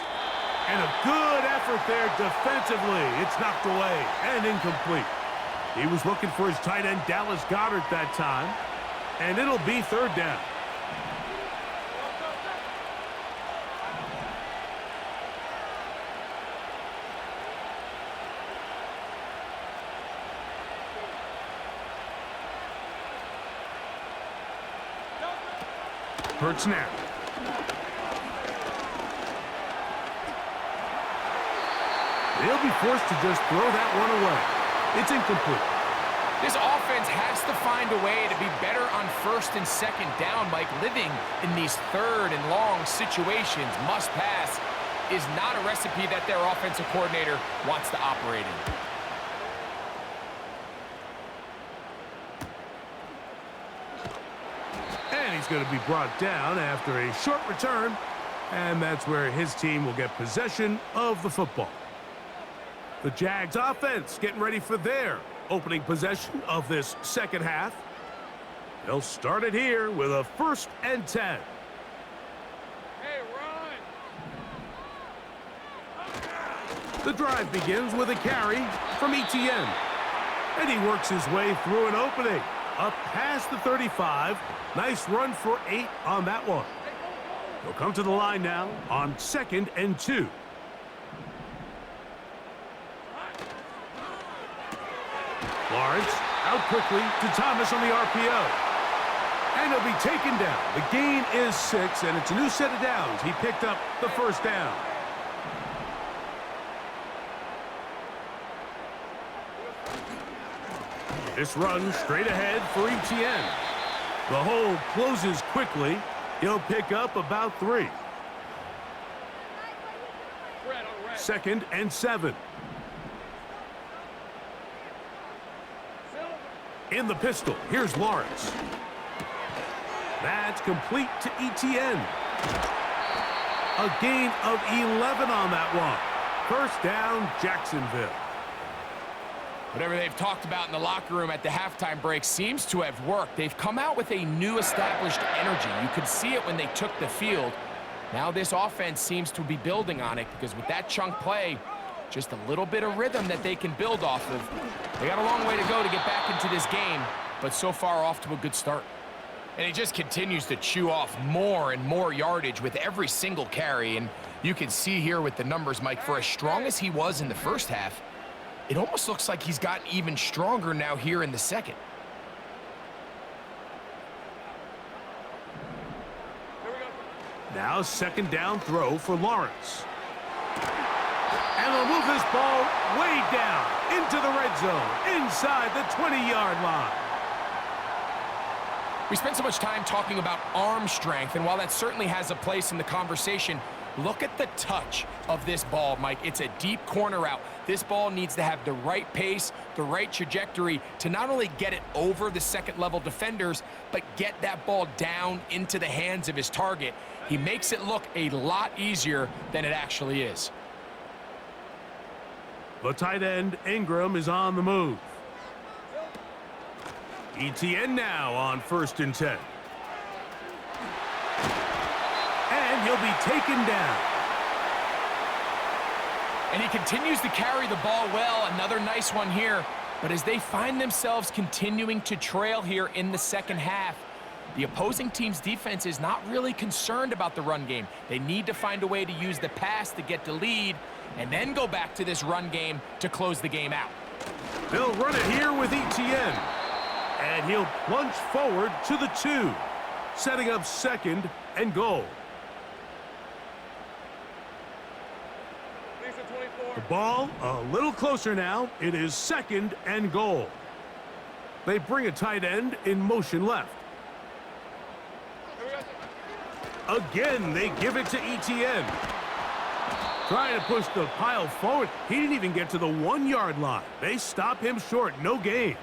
And a good effort there defensively. It's knocked away and incomplete. He was looking for his tight end, Dallas Goedert, that time. And it'll be 3rd down. Hurts now. They'll be forced to just throw that one away. It's incomplete. This offense has to find a way to be better on 1st and 2nd down, Mike. Living in these 3rd and long situations, must pass, is not a recipe that their offensive coordinator wants to operate in. He's going to be brought down after a short return, and that's where his team will get possession of the football. The Jags offense getting ready for their opening possession of this second half. They'll start it here with a 1st and 10. Hey, run! The drive begins with a carry from Etienne. And he works his way through an opening. Up past the 35. Nice run for 8 on that one. He'll come to the line now on 2nd and 2. Lawrence out quickly to Thomas on the RPO. And he'll be taken down. The gain is 6, and it's a new set of downs. He picked up the 1st down. This run straight ahead for Etienne. The hole closes quickly. He'll pick up about 3. 2nd and 7. In the pistol, here's Lawrence. That's complete to Etienne. A gain of 11 on that one. 1st down, Jacksonville. Whatever they've talked about in the locker room at the halftime break seems to have worked. They've come out with a new established energy. You could see it when they took the field. Now this offense seems to be building on it because with that chunk play, just a little bit of rhythm that they can build off of. They got a long way to go to get back into this game, but so far off to a good start. And he just continues to chew off more and more yardage with every single carry. And you can see here with the numbers, Mike, for as strong as he was in the first half, it almost looks like he's gotten even stronger now here in the second. Now 2nd down throw for Lawrence. And they'll move this ball way down into the red zone, inside the 20-yard line. We spent so much time talking about arm strength, and while that certainly has a place in the conversation, look at the touch of this ball, Mike. It's a deep corner route. This ball needs to have the right pace, the right trajectory to not only get it over the second-level defenders, but get that ball down into the hands of his target. He makes it look a lot easier than it actually is. The tight end, Ingram, is on the move. Etienne now on 1st and 10. And he'll be taken down. And he continues to carry the ball well. Another nice one here. But as they find themselves continuing to trail here in the second half, the opposing team's defense is not really concerned about the run game. They need to find a way to use the pass to get the lead and then go back to this run game to close the game out. They'll run it here with Etienne. And he'll plunge forward to the 2, setting up 2nd and goal. The ball a little closer now. It is 2nd and goal. They bring a tight end in motion left. Again, they give it to Etienne. Trying to push the pile forward. He didn't even get to the 1-yard line. They stop him short. No gain.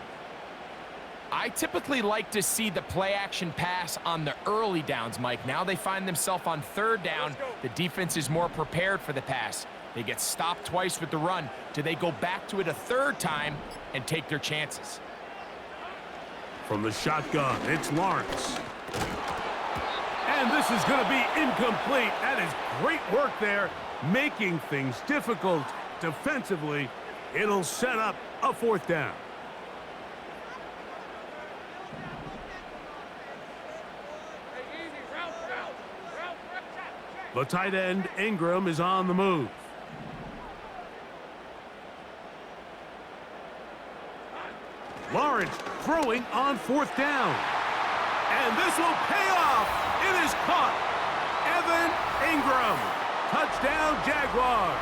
I typically like to see the play-action pass on the early downs, Mike. Now they find themselves on 3rd down. The defense is more prepared for the pass. They get stopped twice with the run. Do they go back to it a 3rd time and take their chances? From the shotgun, it's Lawrence. And this is going to be incomplete. That is great work there, making things difficult defensively. It'll set up a 4th down. The tight end, Ingram, is on the move. Lawrence throwing on 4th down. And this will pay off. It is caught. Evan Ingram. Touchdown, Jaguars.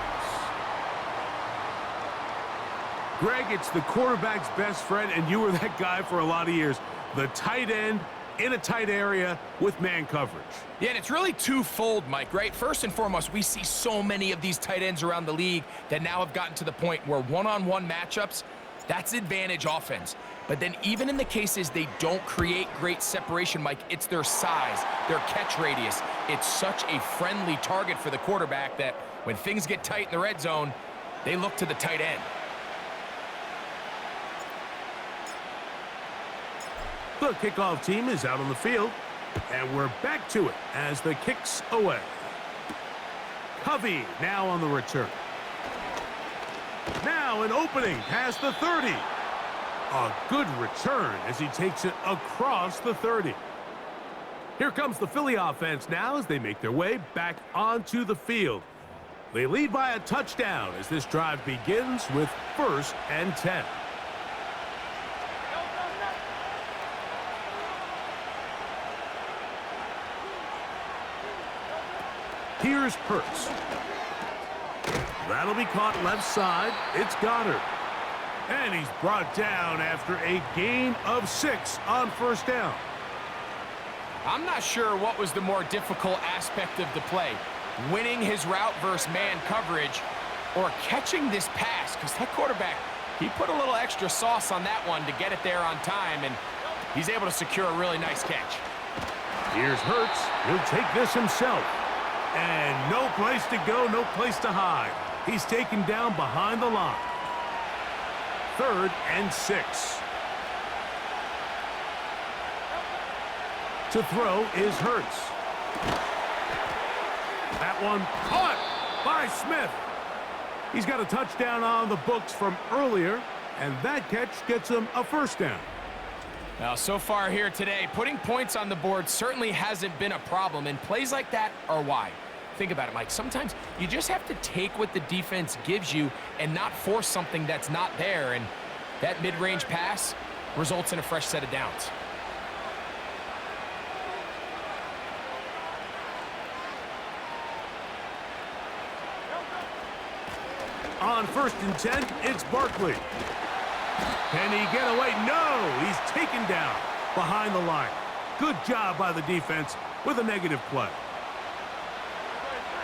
Greg, it's the quarterback's best friend, and you were that guy for a lot of years. The tight end in a tight area with man coverage. Yeah, and it's really twofold, Mike, right? First and foremost, we see so many of these tight ends around the league that now have gotten to the point where one-on-one matchups, that's advantage offense. But then even in the cases they don't create great separation, Mike, it's their size, their catch radius. It's such a friendly target for the quarterback that when things get tight in the red zone, they look to the tight end. The kickoff team is out on the field, and we're back to it as the kick's away. Covey now on the return. Now an opening past the 30. A good return as he takes it across the 30. Here comes the Philly offense now as they make their way back onto the field. They lead by a touchdown as this drive begins with 1st and 10. Here's Hurts. That'll be caught left side. It's Goddard. And he's brought down after a gain of 6 on 1st down. I'm not sure what was the more difficult aspect of the play, winning his route versus man coverage or catching this pass, because that quarterback, he put a little extra sauce on that one to get it there on time, and he's able to secure a really nice catch. Here's Hurts. He'll take this himself. And no place to go, no place to hide. He's taken down behind the line. 3rd and 6. To throw is Hurts. That one caught by Smith. He's got a touchdown on the books from earlier, and that catch gets him a 1st down. Now, so far here today, putting points on the board certainly hasn't been a problem, and plays like that are why. Think about it, Mike. Sometimes you just have to take what the defense gives you and not force something that's not there, and that mid-range pass results in a fresh set of downs. On 1st and 10, it's Barkley. Can he get away? No! He's taken down behind the line. Good job by the defense with a negative play.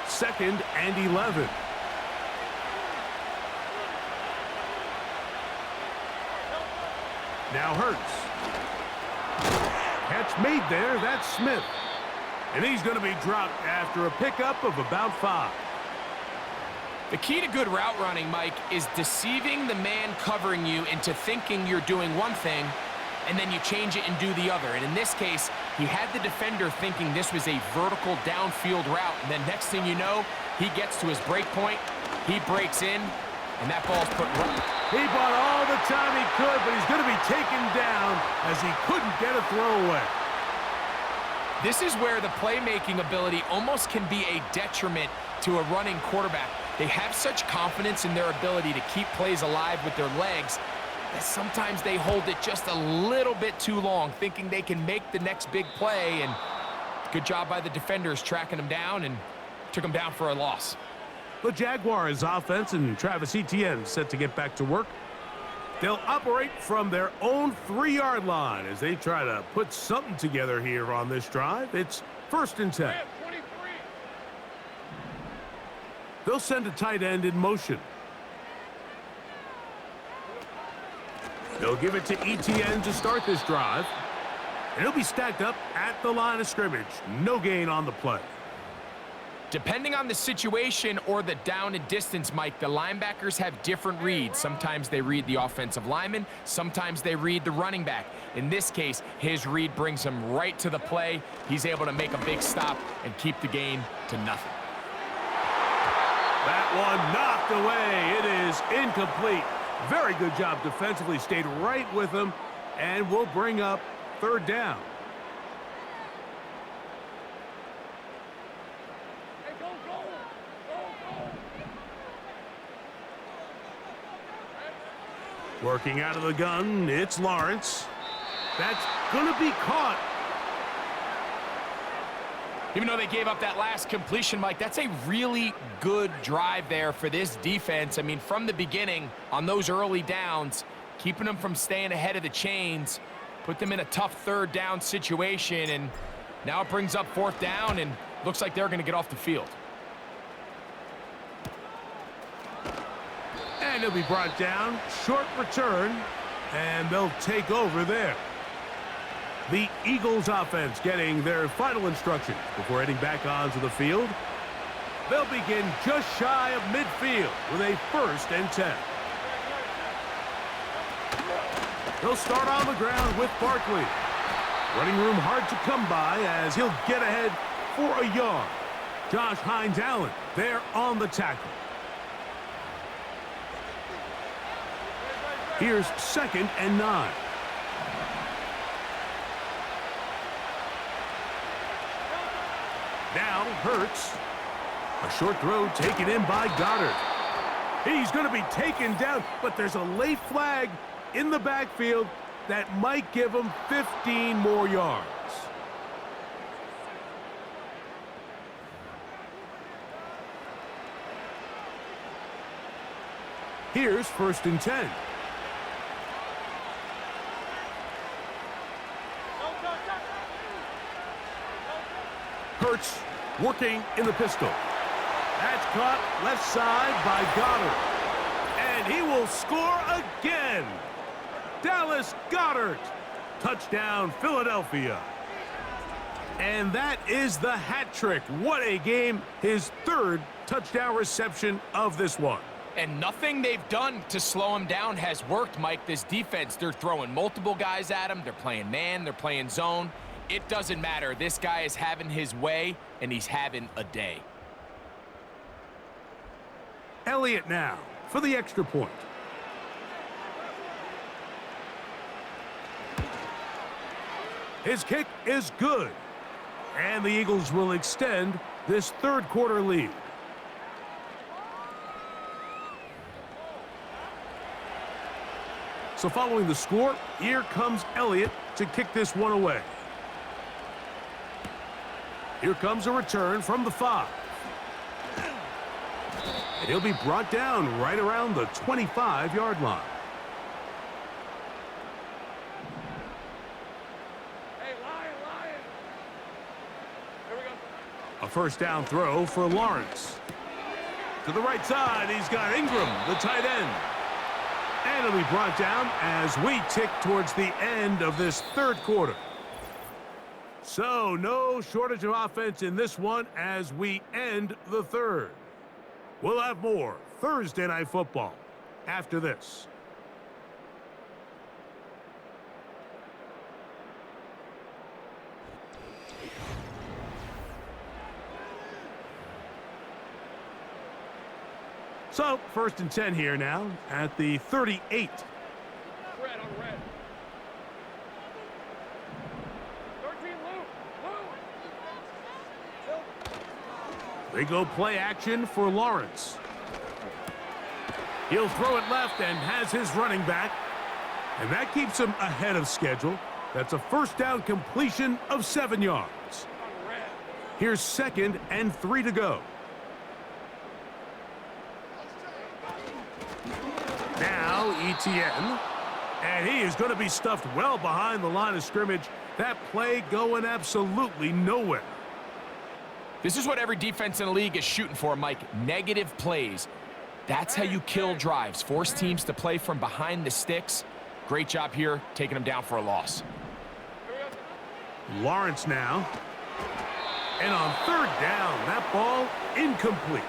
2nd and 11. Now Hurts. Catch made there. That's Smith. And he's going to be dropped after a pickup of about 5. The key to good route running, Mike, is deceiving the man covering you into thinking you're doing one thing, and then you change it and do the other. And in this case, he had the defender thinking this was a vertical downfield route, and then next thing you know, he gets to his break point, he breaks in, and that ball's put right. He bought all the time he could, but he's going to be taken down as he couldn't get a throwaway. This is where the playmaking ability almost can be a detriment to a running quarterback. They have such confidence in their ability to keep plays alive with their legs that sometimes they hold it just a little bit too long, thinking they can make the next big play, and good job by the defenders tracking them down and took them down for a loss. The Jaguars offense and Travis Etienne set to get back to work. They'll operate from their own 3-yard line as they try to put something together here on this drive. It's 1st and 10. They'll send a tight end in motion. They'll give it to Etienne to start this drive. And he'll be stacked up at the line of scrimmage. No gain on the play. Depending on the situation or the down and distance, Mike, the linebackers have different reads. Sometimes they read the offensive lineman. Sometimes they read the running back. In this case, his read brings him right to the play. He's able to make a big stop and keep the gain to nothing. That one knocked away. It is incomplete. Very good job defensively. Stayed right with him, and will bring up 3rd down. Working out of the gun, it's Lawrence. That's going to be caught. Even though they gave up that last completion, Mike, that's a really good drive there for this defense. I mean, from the beginning, on those early downs, keeping them from staying ahead of the chains, put them in a tough 3rd down situation, and now it brings up 4th down, and looks like they're going to get off the field. And he'll be brought down. Short return. and they'll take over there. The Eagles offense getting their final instructions before heading back onto the field. They'll begin just shy of midfield with a 1st and 10. They'll start on the ground with Barkley. Running room hard to come by as he'll get ahead for a yard. Josh Hines-Allen there on the tackle. Here's 2nd and 9. Now Hurts. A short throw taken in by Goddard. He's going to be taken down, but there's a late flag in the backfield that might give him 15 more yards. Here's 1st and 10. Hurts working in the pistol. That's caught left side by Goddard. And he will score again. Dallas Goedert. Touchdown, Philadelphia. And that is the hat trick. What a game. His 3rd touchdown reception of this one. And nothing they've done to slow him down has worked, Mike. This defense, they're throwing multiple guys at him. They're playing man. They're playing zone. It doesn't matter. This guy is having his way, and he's having a day. Elliott now for the extra point. His kick is good. And the Eagles will extend this 3rd quarter lead. So following the score, here comes Elliott to kick this one away. Here comes a return from the 5. And he'll be brought down right around the 25-yard line. Hey, Lion. Here we go. A 1st down throw for Lawrence. To the right side, he's got Ingram, the tight end. And he'll be brought down as we tick towards the end of this 3rd quarter. So, no shortage of offense in this one as we end the 3rd. We'll have more Thursday Night Football after this. So, 1st and 10 here now at the 38. Red on red. 13 loop. They go play action for Lawrence. He'll throw it left and has his running back. And that keeps him ahead of schedule. That's a 1st down completion of 7 yards. Here's 2nd and 3 to go. Now Etienne. And he is going to be stuffed well behind the line of scrimmage. That play going absolutely nowhere. This is what every defense in the league is shooting for, Mike. Negative plays. That's how you kill drives. Force teams to play from behind the sticks. Great job here, taking them down for a loss. Lawrence now. And on 3rd down, that ball incomplete.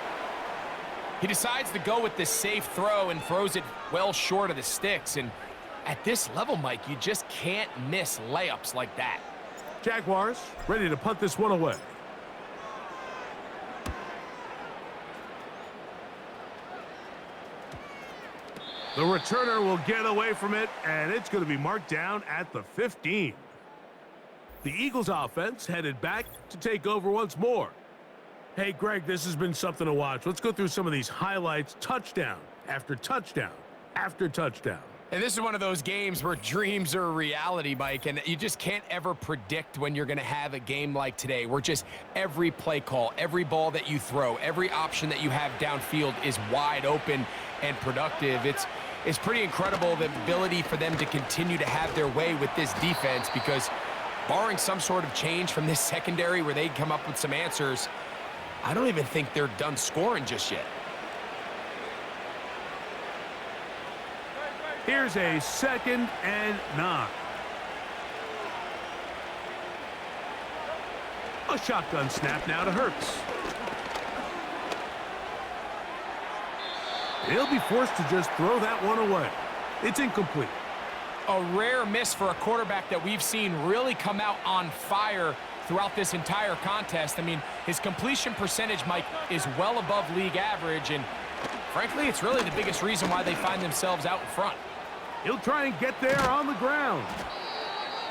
He decides to go with this safe throw and throws it well short of the sticks. And at this level, Mike, you just can't miss layups like that. Jaguars ready to punt this one away. The returner will get away from it, and it's going to be marked down at the 15. The Eagles offense headed back to take over once more. Hey, Greg, this has been something to watch. Let's go through some of these highlights. Touchdown after touchdown after touchdown. And this is one of those games where dreams are a reality, Mike, and you just can't ever predict when you're going to have a game like today, where just every play call, every ball that you throw, every option that you have downfield is wide open and productive. It's pretty incredible, the ability for them to continue to have their way with this defense, because barring some sort of change from this secondary where they come up with some answers, I don't even think they're done scoring just yet. Here's a 2nd and 9. A shotgun snap now to Hurts. He'll be forced to just throw that one away. It's incomplete. A rare miss for a quarterback that we've seen really come out on fire throughout this entire contest. I mean, his completion percentage, Mike, is well above league average, and frankly, it's really the biggest reason why they find themselves out in front. He'll try and get there on the ground.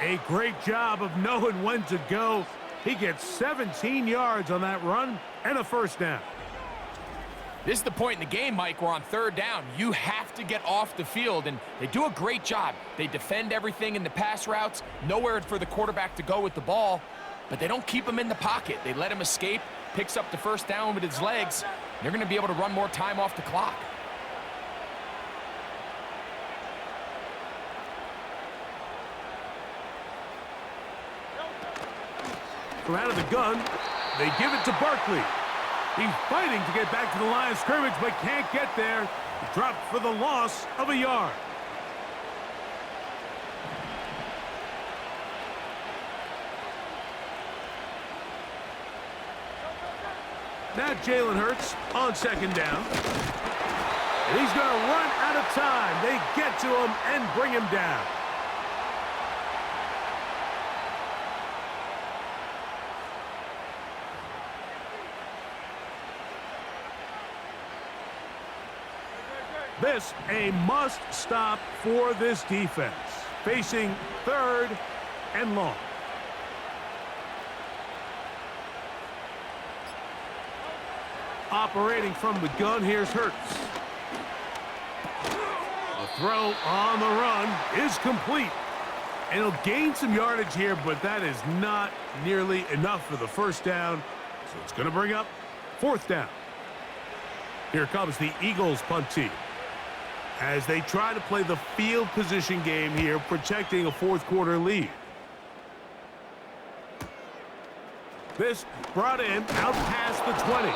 A great job of knowing when to go. He gets 17 yards on that run and a first down. This is the point in the game, Mike, where on 3rd down, you have to get off the field, and they do a great job. They defend everything in the pass routes, nowhere for the quarterback to go with the ball, but they don't keep him in the pocket. They let him escape, picks up the first down with his legs. They're going to be able to run more time off the clock. From out of the gun, they give it to Barkley. He's fighting to get back to the line of scrimmage, but can't get there. Dropped for the loss of a yard. Now Jalen Hurts on 2nd down. And he's going to run out of time. They get to him and bring him down. This a must stop for this defense. Facing 3rd and long. Operating from the gun, here's Hurts. A throw on the run is complete. And he'll gain some yardage here, but that is not nearly enough for the first down. So it's going to bring up 4th down. Here comes the Eagles punt team, as they try to play the field position game here, protecting a 4th quarter lead. This brought in out past the 20.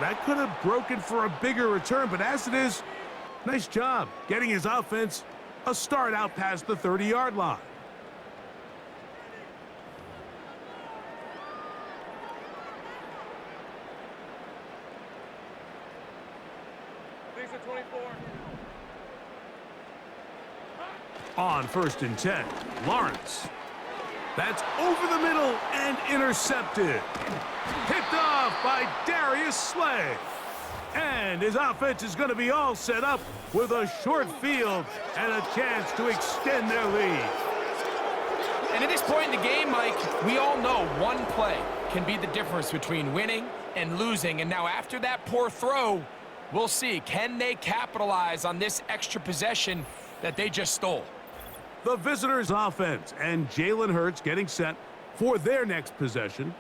That could have broken for a bigger return, but as it is, nice job getting his offense a start out past the 30-yard line. These are 24. On 1st and 10, Lawrence. That's over the middle and intercepted. Picked off by Darius Slay. And his offense is going to be all set up with a short field and a chance to extend their lead. And at this point in the game, Mike, we all know one play can be the difference between winning and losing. And now after that poor throw, we'll see, can they capitalize on this extra possession that they just stole? The visitors' offense and Jalen Hurts getting set for their next possession.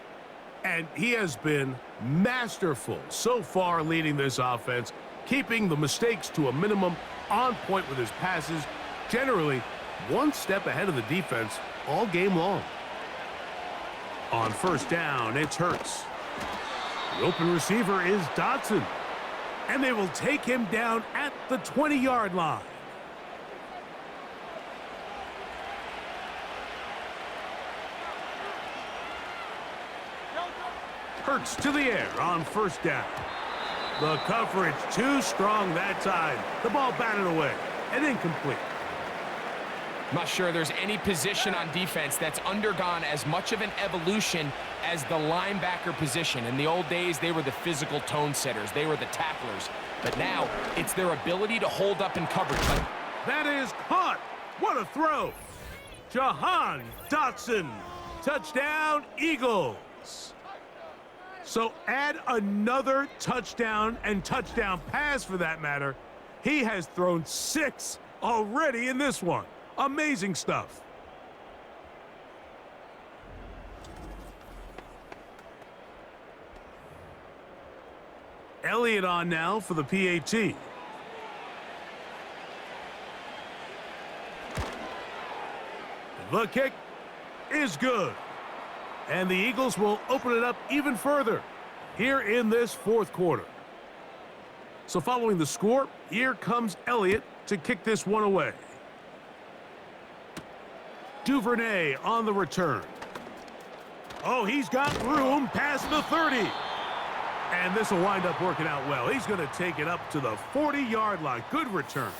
And he has been masterful so far leading this offense, keeping the mistakes to a minimum, on point with his passes, generally one step ahead of the defense all game long. On 1st down, it's Hurts. The open receiver is Dotson. And they will take him down at the 20-yard line. Hurts to the air on 1st down. The coverage too strong that time. The ball batted away and incomplete. I'm not sure there's any position on defense that's undergone as much of an evolution as the linebacker position. In the old days, they were the physical tone setters. They were the tacklers. But now, it's their ability to hold up in coverage. That is caught. What a throw. Jahan Dotson. Touchdown, Eagles. So add another touchdown and touchdown pass for that matter. He has thrown 6 already in this one. Amazing stuff. Elliott on now for the PHI. The kick is good. And the Eagles will open it up even further here in this 4th quarter. So following the score, here comes Elliott to kick this one away. Duvernay on the return. Oh, he's got room past the 30. And this will wind up working out well. He's going to take it up to the 40-yard line. Good return.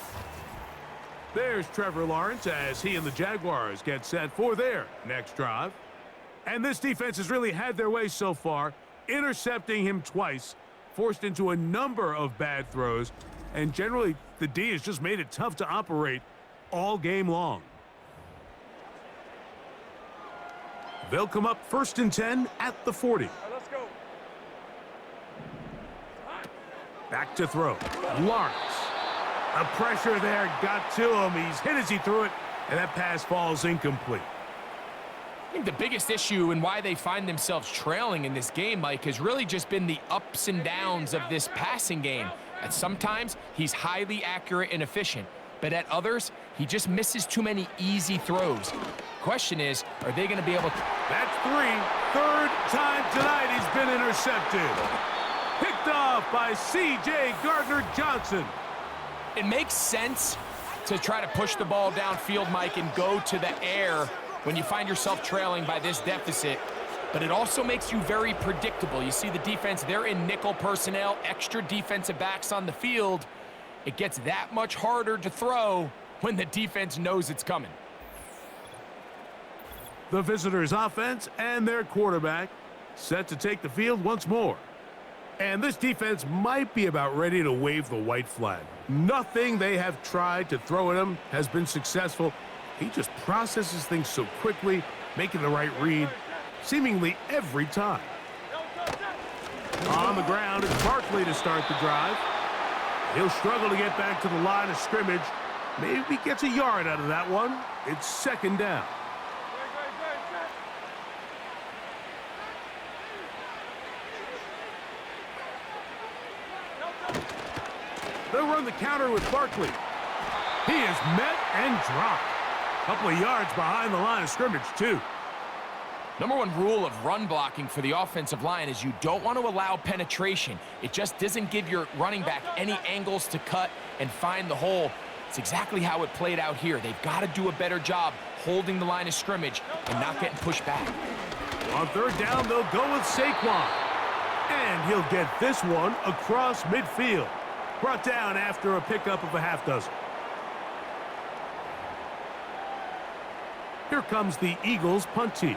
There's Trevor Lawrence as he and the Jaguars get set for their next drive. And this defense has really had their way so far, intercepting him twice, forced into a number of bad throws, and generally the D has just made it tough to operate all game long. They'll come up 1st and 10 at the 40. Let's go. Back to throw. Lawrence. The pressure there got to him. He's hit as he threw it, and that pass falls incomplete. I think the biggest issue and why they find themselves trailing in this game, Mike, has really just been the ups and downs of this passing game. At sometimes, he's highly accurate and efficient, but at others, he just misses too many easy throws. Question is, are they going to be able to... That's 3. 3rd time tonight he's been intercepted. Picked off by C.J. Gardner-Johnson. It makes sense to try to push the ball downfield, Mike, and go to the air when you find yourself trailing by this deficit. But it also makes you very predictable. You see the defense, they're in nickel personnel, extra defensive backs on the field. It gets that much harder to throw when the defense knows it's coming. The visitors' offense and their quarterback set to take the field once more. And this defense might be about ready to wave the white flag. Nothing they have tried to throw at him has been successful. He just processes things so quickly, making the right read, seemingly every time. On the ground, it's Barkley to start the drive. He'll struggle to get back to the line of scrimmage. Maybe gets a yard out of that one. It's 2nd down. They'll run the counter with Barkley. He is met and dropped. A couple of yards behind the line of scrimmage, too. Number one rule of run blocking for the offensive line is you don't want to allow penetration. It just doesn't give your running back any angles to cut and find the hole. It's exactly how it played out here. They've got to do a better job holding the line of scrimmage and not getting pushed back. On 3rd down, they'll go with Saquon. And he'll get this one across midfield. Brought down after a pickup of a half dozen. Here comes the Eagles punt team.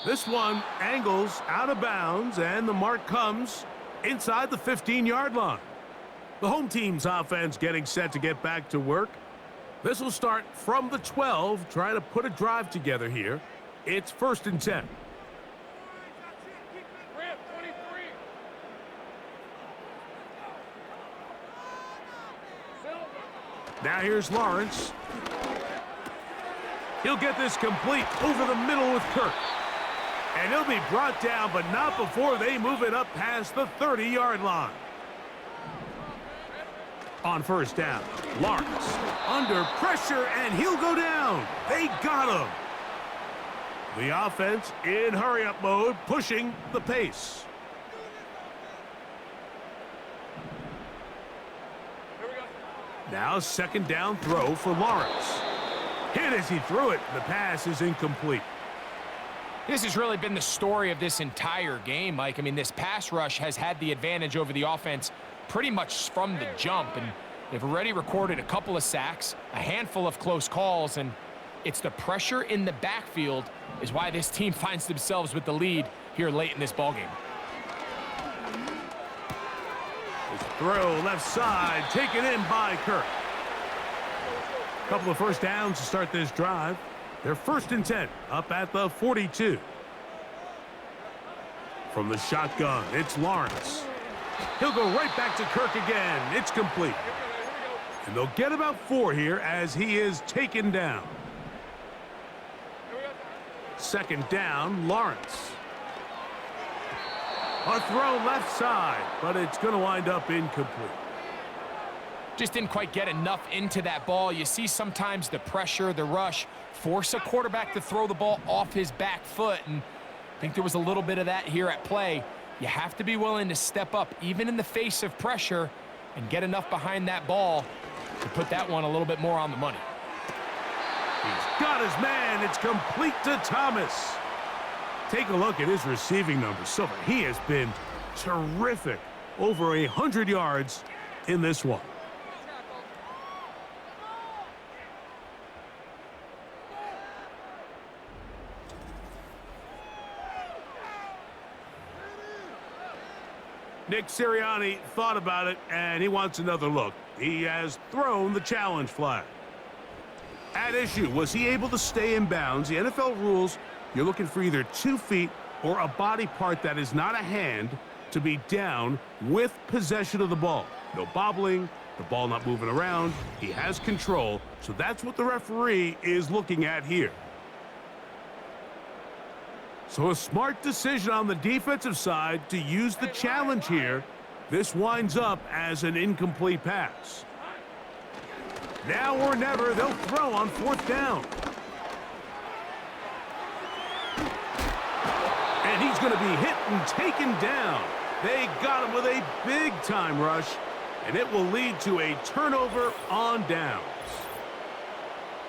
This one angles out of bounds, and the mark comes inside the 15-yard line. The home team's offense getting set to get back to work. This will start from the 12, trying to put a drive together here. It's 1st and 10. Now here's Lawrence. He'll get this complete over the middle with Kirk. And he'll be brought down, but not before they move it up past the 30-yard line. On 1st down, Lawrence under pressure, and he'll go down. They got him. The offense in hurry-up mode, pushing the pace. Now 2nd down throw for Lawrence. Hit as he threw it. The pass is incomplete. This has really been the story of this entire game, Mike. I mean, this pass rush has had the advantage over the offense pretty much from the jump, and they've already recorded a couple of sacks, a handful of close calls, and it's the pressure in the backfield is why this team finds themselves with the lead here late in this ballgame. His throw left side, taken in by Kirk. A couple of 1st downs to start this drive. They're 1st and 10, up at the 42. From the shotgun, it's Lawrence. He'll go right back to Kirk again. It's complete. And they'll get about 4 here as he is taken down. 2nd down, Lawrence. A throw left side, but it's going to wind up incomplete. Just didn't quite get enough into that ball. You see sometimes the pressure, the rush, force a quarterback to throw the ball off his back foot, and I think there was a little bit of that here at play. You have to be willing to step up, even in the face of pressure, and get enough behind that ball to put that one a little bit more on the money. He's got his man. It's complete to Thomas. Take a look at his receiving numbers. So he has been terrific. Over 100 yards in this one. Nick Sirianni thought about it, and he wants another look. He has thrown the challenge flag. At issue, was he able to stay in bounds? The NFL rules, you're looking for either 2 feet or a body part that is not a hand to be down with possession of the ball. No bobbling, the ball not moving around. He has control, so that's what the referee is looking at here. So a smart decision on the defensive side to use the challenge here. This winds up as an incomplete pass. Now or never, they'll throw on 4th down. And he's going to be hit and taken down. They got him with a big-time rush, and it will lead to a turnover on downs.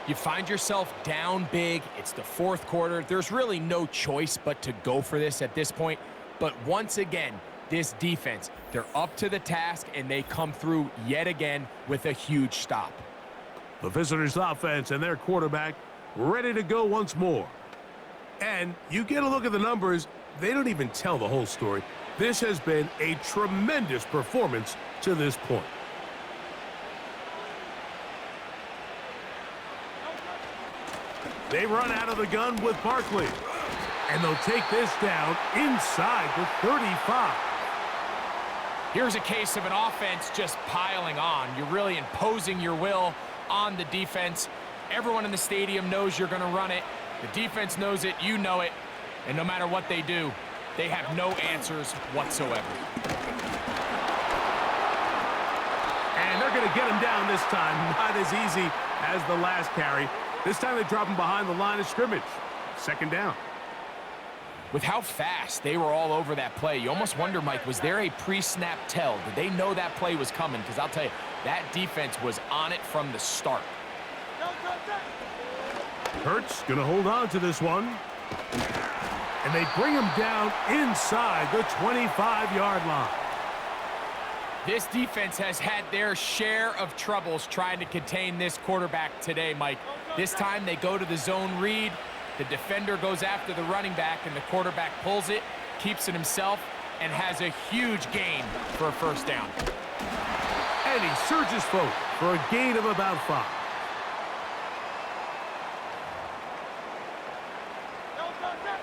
You find yourself down big. It's the 4th quarter. There's really no choice but to go for this at this point. But once again, this defense, they're up to the task, and they come through yet again with a huge stop. The visitors' offense and their quarterback ready to go once more. And you get a look at the numbers, they don't even tell the whole story. This has been a tremendous performance to this point. They run out of the gun with Barkley. And they'll take this down inside the 35. Here's a case of an offense just piling on. You're really imposing your will on the defense. Everyone in the stadium knows you're going to run it. The defense knows it, you know it. And no matter what they do, they have no answers whatsoever. And they're going to get him down this time. Not as easy as the last carry. This time they drop him behind the line of scrimmage. 2nd down. With how fast they were all over that play, you almost wonder, Mike, was there a pre-snap tell? Did they know that play was coming? Because I'll tell you, that defense was on it from the start. Hurts going to hold on to this one. And they bring him down inside the 25-yard line. This defense has had their share of troubles trying to contain this quarterback today, Mike. This time they go to the zone read. The defender goes after the running back, and the quarterback pulls it, keeps it himself, and has a huge gain for a 1st down. And he surges forward for a gain of about 5.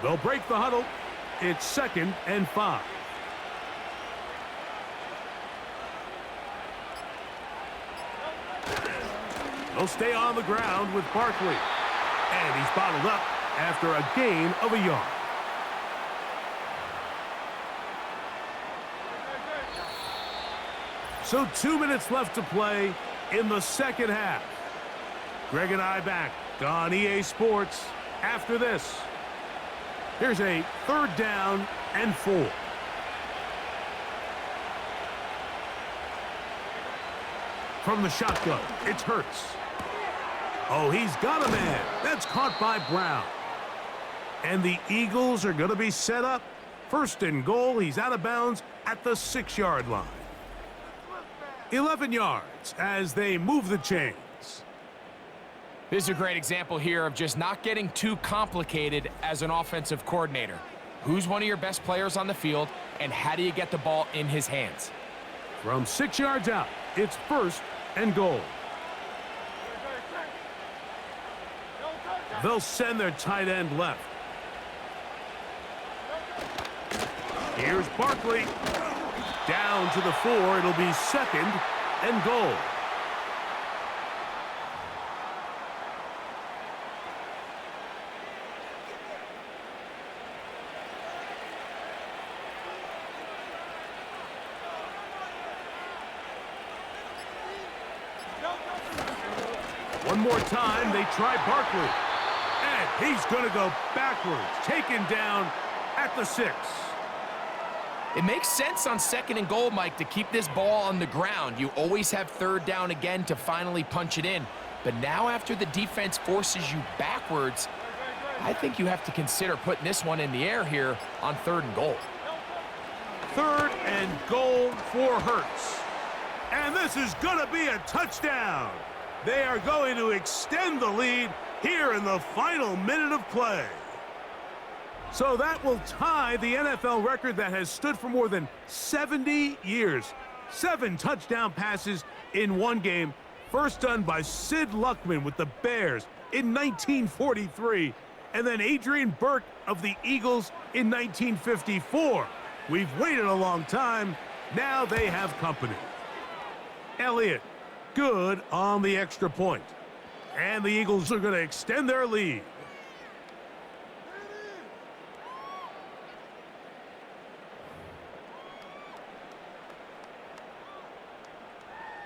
They'll break the huddle. It's 2nd and 5. They'll stay on the ground with Barkley. And he's bottled up after a gain of a yard. So 2 minutes left to play in the 2nd half. Greg and I back on EA Sports after this. Here's a 3rd down and 4. From the shotgun, it's Hurts. Oh, he's got a man. That's caught by Brown. And the Eagles are going to be set up. 1st and goal. He's out of bounds at the 6-yard line. 11 yards as they move the chains. This is a great example here of just not getting too complicated as an offensive coordinator. Who's one of your best players on the field, and how do you get the ball in his hands? From 6 yards out, it's 1st and goal. They'll send their tight end left. Here's Barkley. Down to the 4. It'll be 2nd and goal. One more time, they try Barkley. And he's going to go backwards, taken down at the 6. It makes sense on 2nd and goal, Mike, to keep this ball on the ground. You always have 3rd down again to finally punch it in. But now after the defense forces you backwards, I think you have to consider putting this one in the air here on 3rd and goal. 3rd and goal for Hurts. And this is going to be a touchdown. They are going to extend the lead here in the final minute of play. So that will tie the NFL record that has stood for more than 70 years. 7 touchdown passes in one game. First done by Sid Luckman with the Bears in 1943. And then Adrian Burke of the Eagles in 1954. We've waited a long time. Now they have company. Elliott, good on the extra point. And the Eagles are going to extend their lead.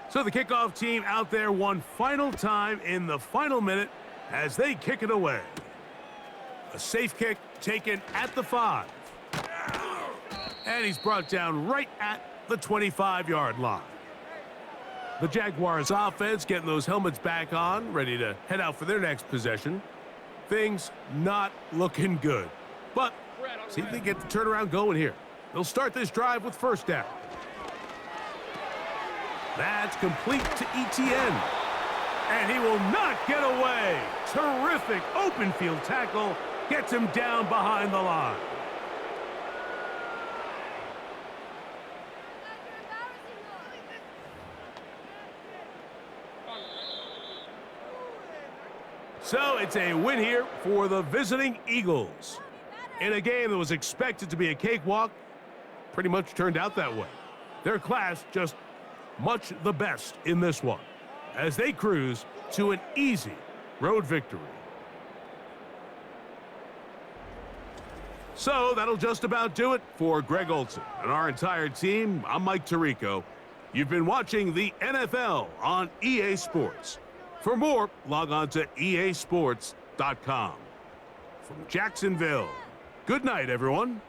So the kickoff team out there one final time in the final minute as they kick it away. A safe kick taken at the 5. And he's brought down right at the 25-yard line. The Jaguars offense getting those helmets back on, ready to head out for their next possession. Things not looking good. But see if they get the turnaround going here. They'll start this drive with 1st down. That's complete to ETN. And he will not get away. Terrific open field tackle. Gets him down behind the line. So it's a win here for the visiting Eagles. In a game that was expected to be a cakewalk, pretty much turned out that way. Their class just much the best in this one as they cruise to an easy road victory. So that'll just about do it for Greg Olson and our entire team. I'm Mike Tirico. You've been watching the NFL on EA Sports. For more, log on to easports.com. From Jacksonville, good night, everyone.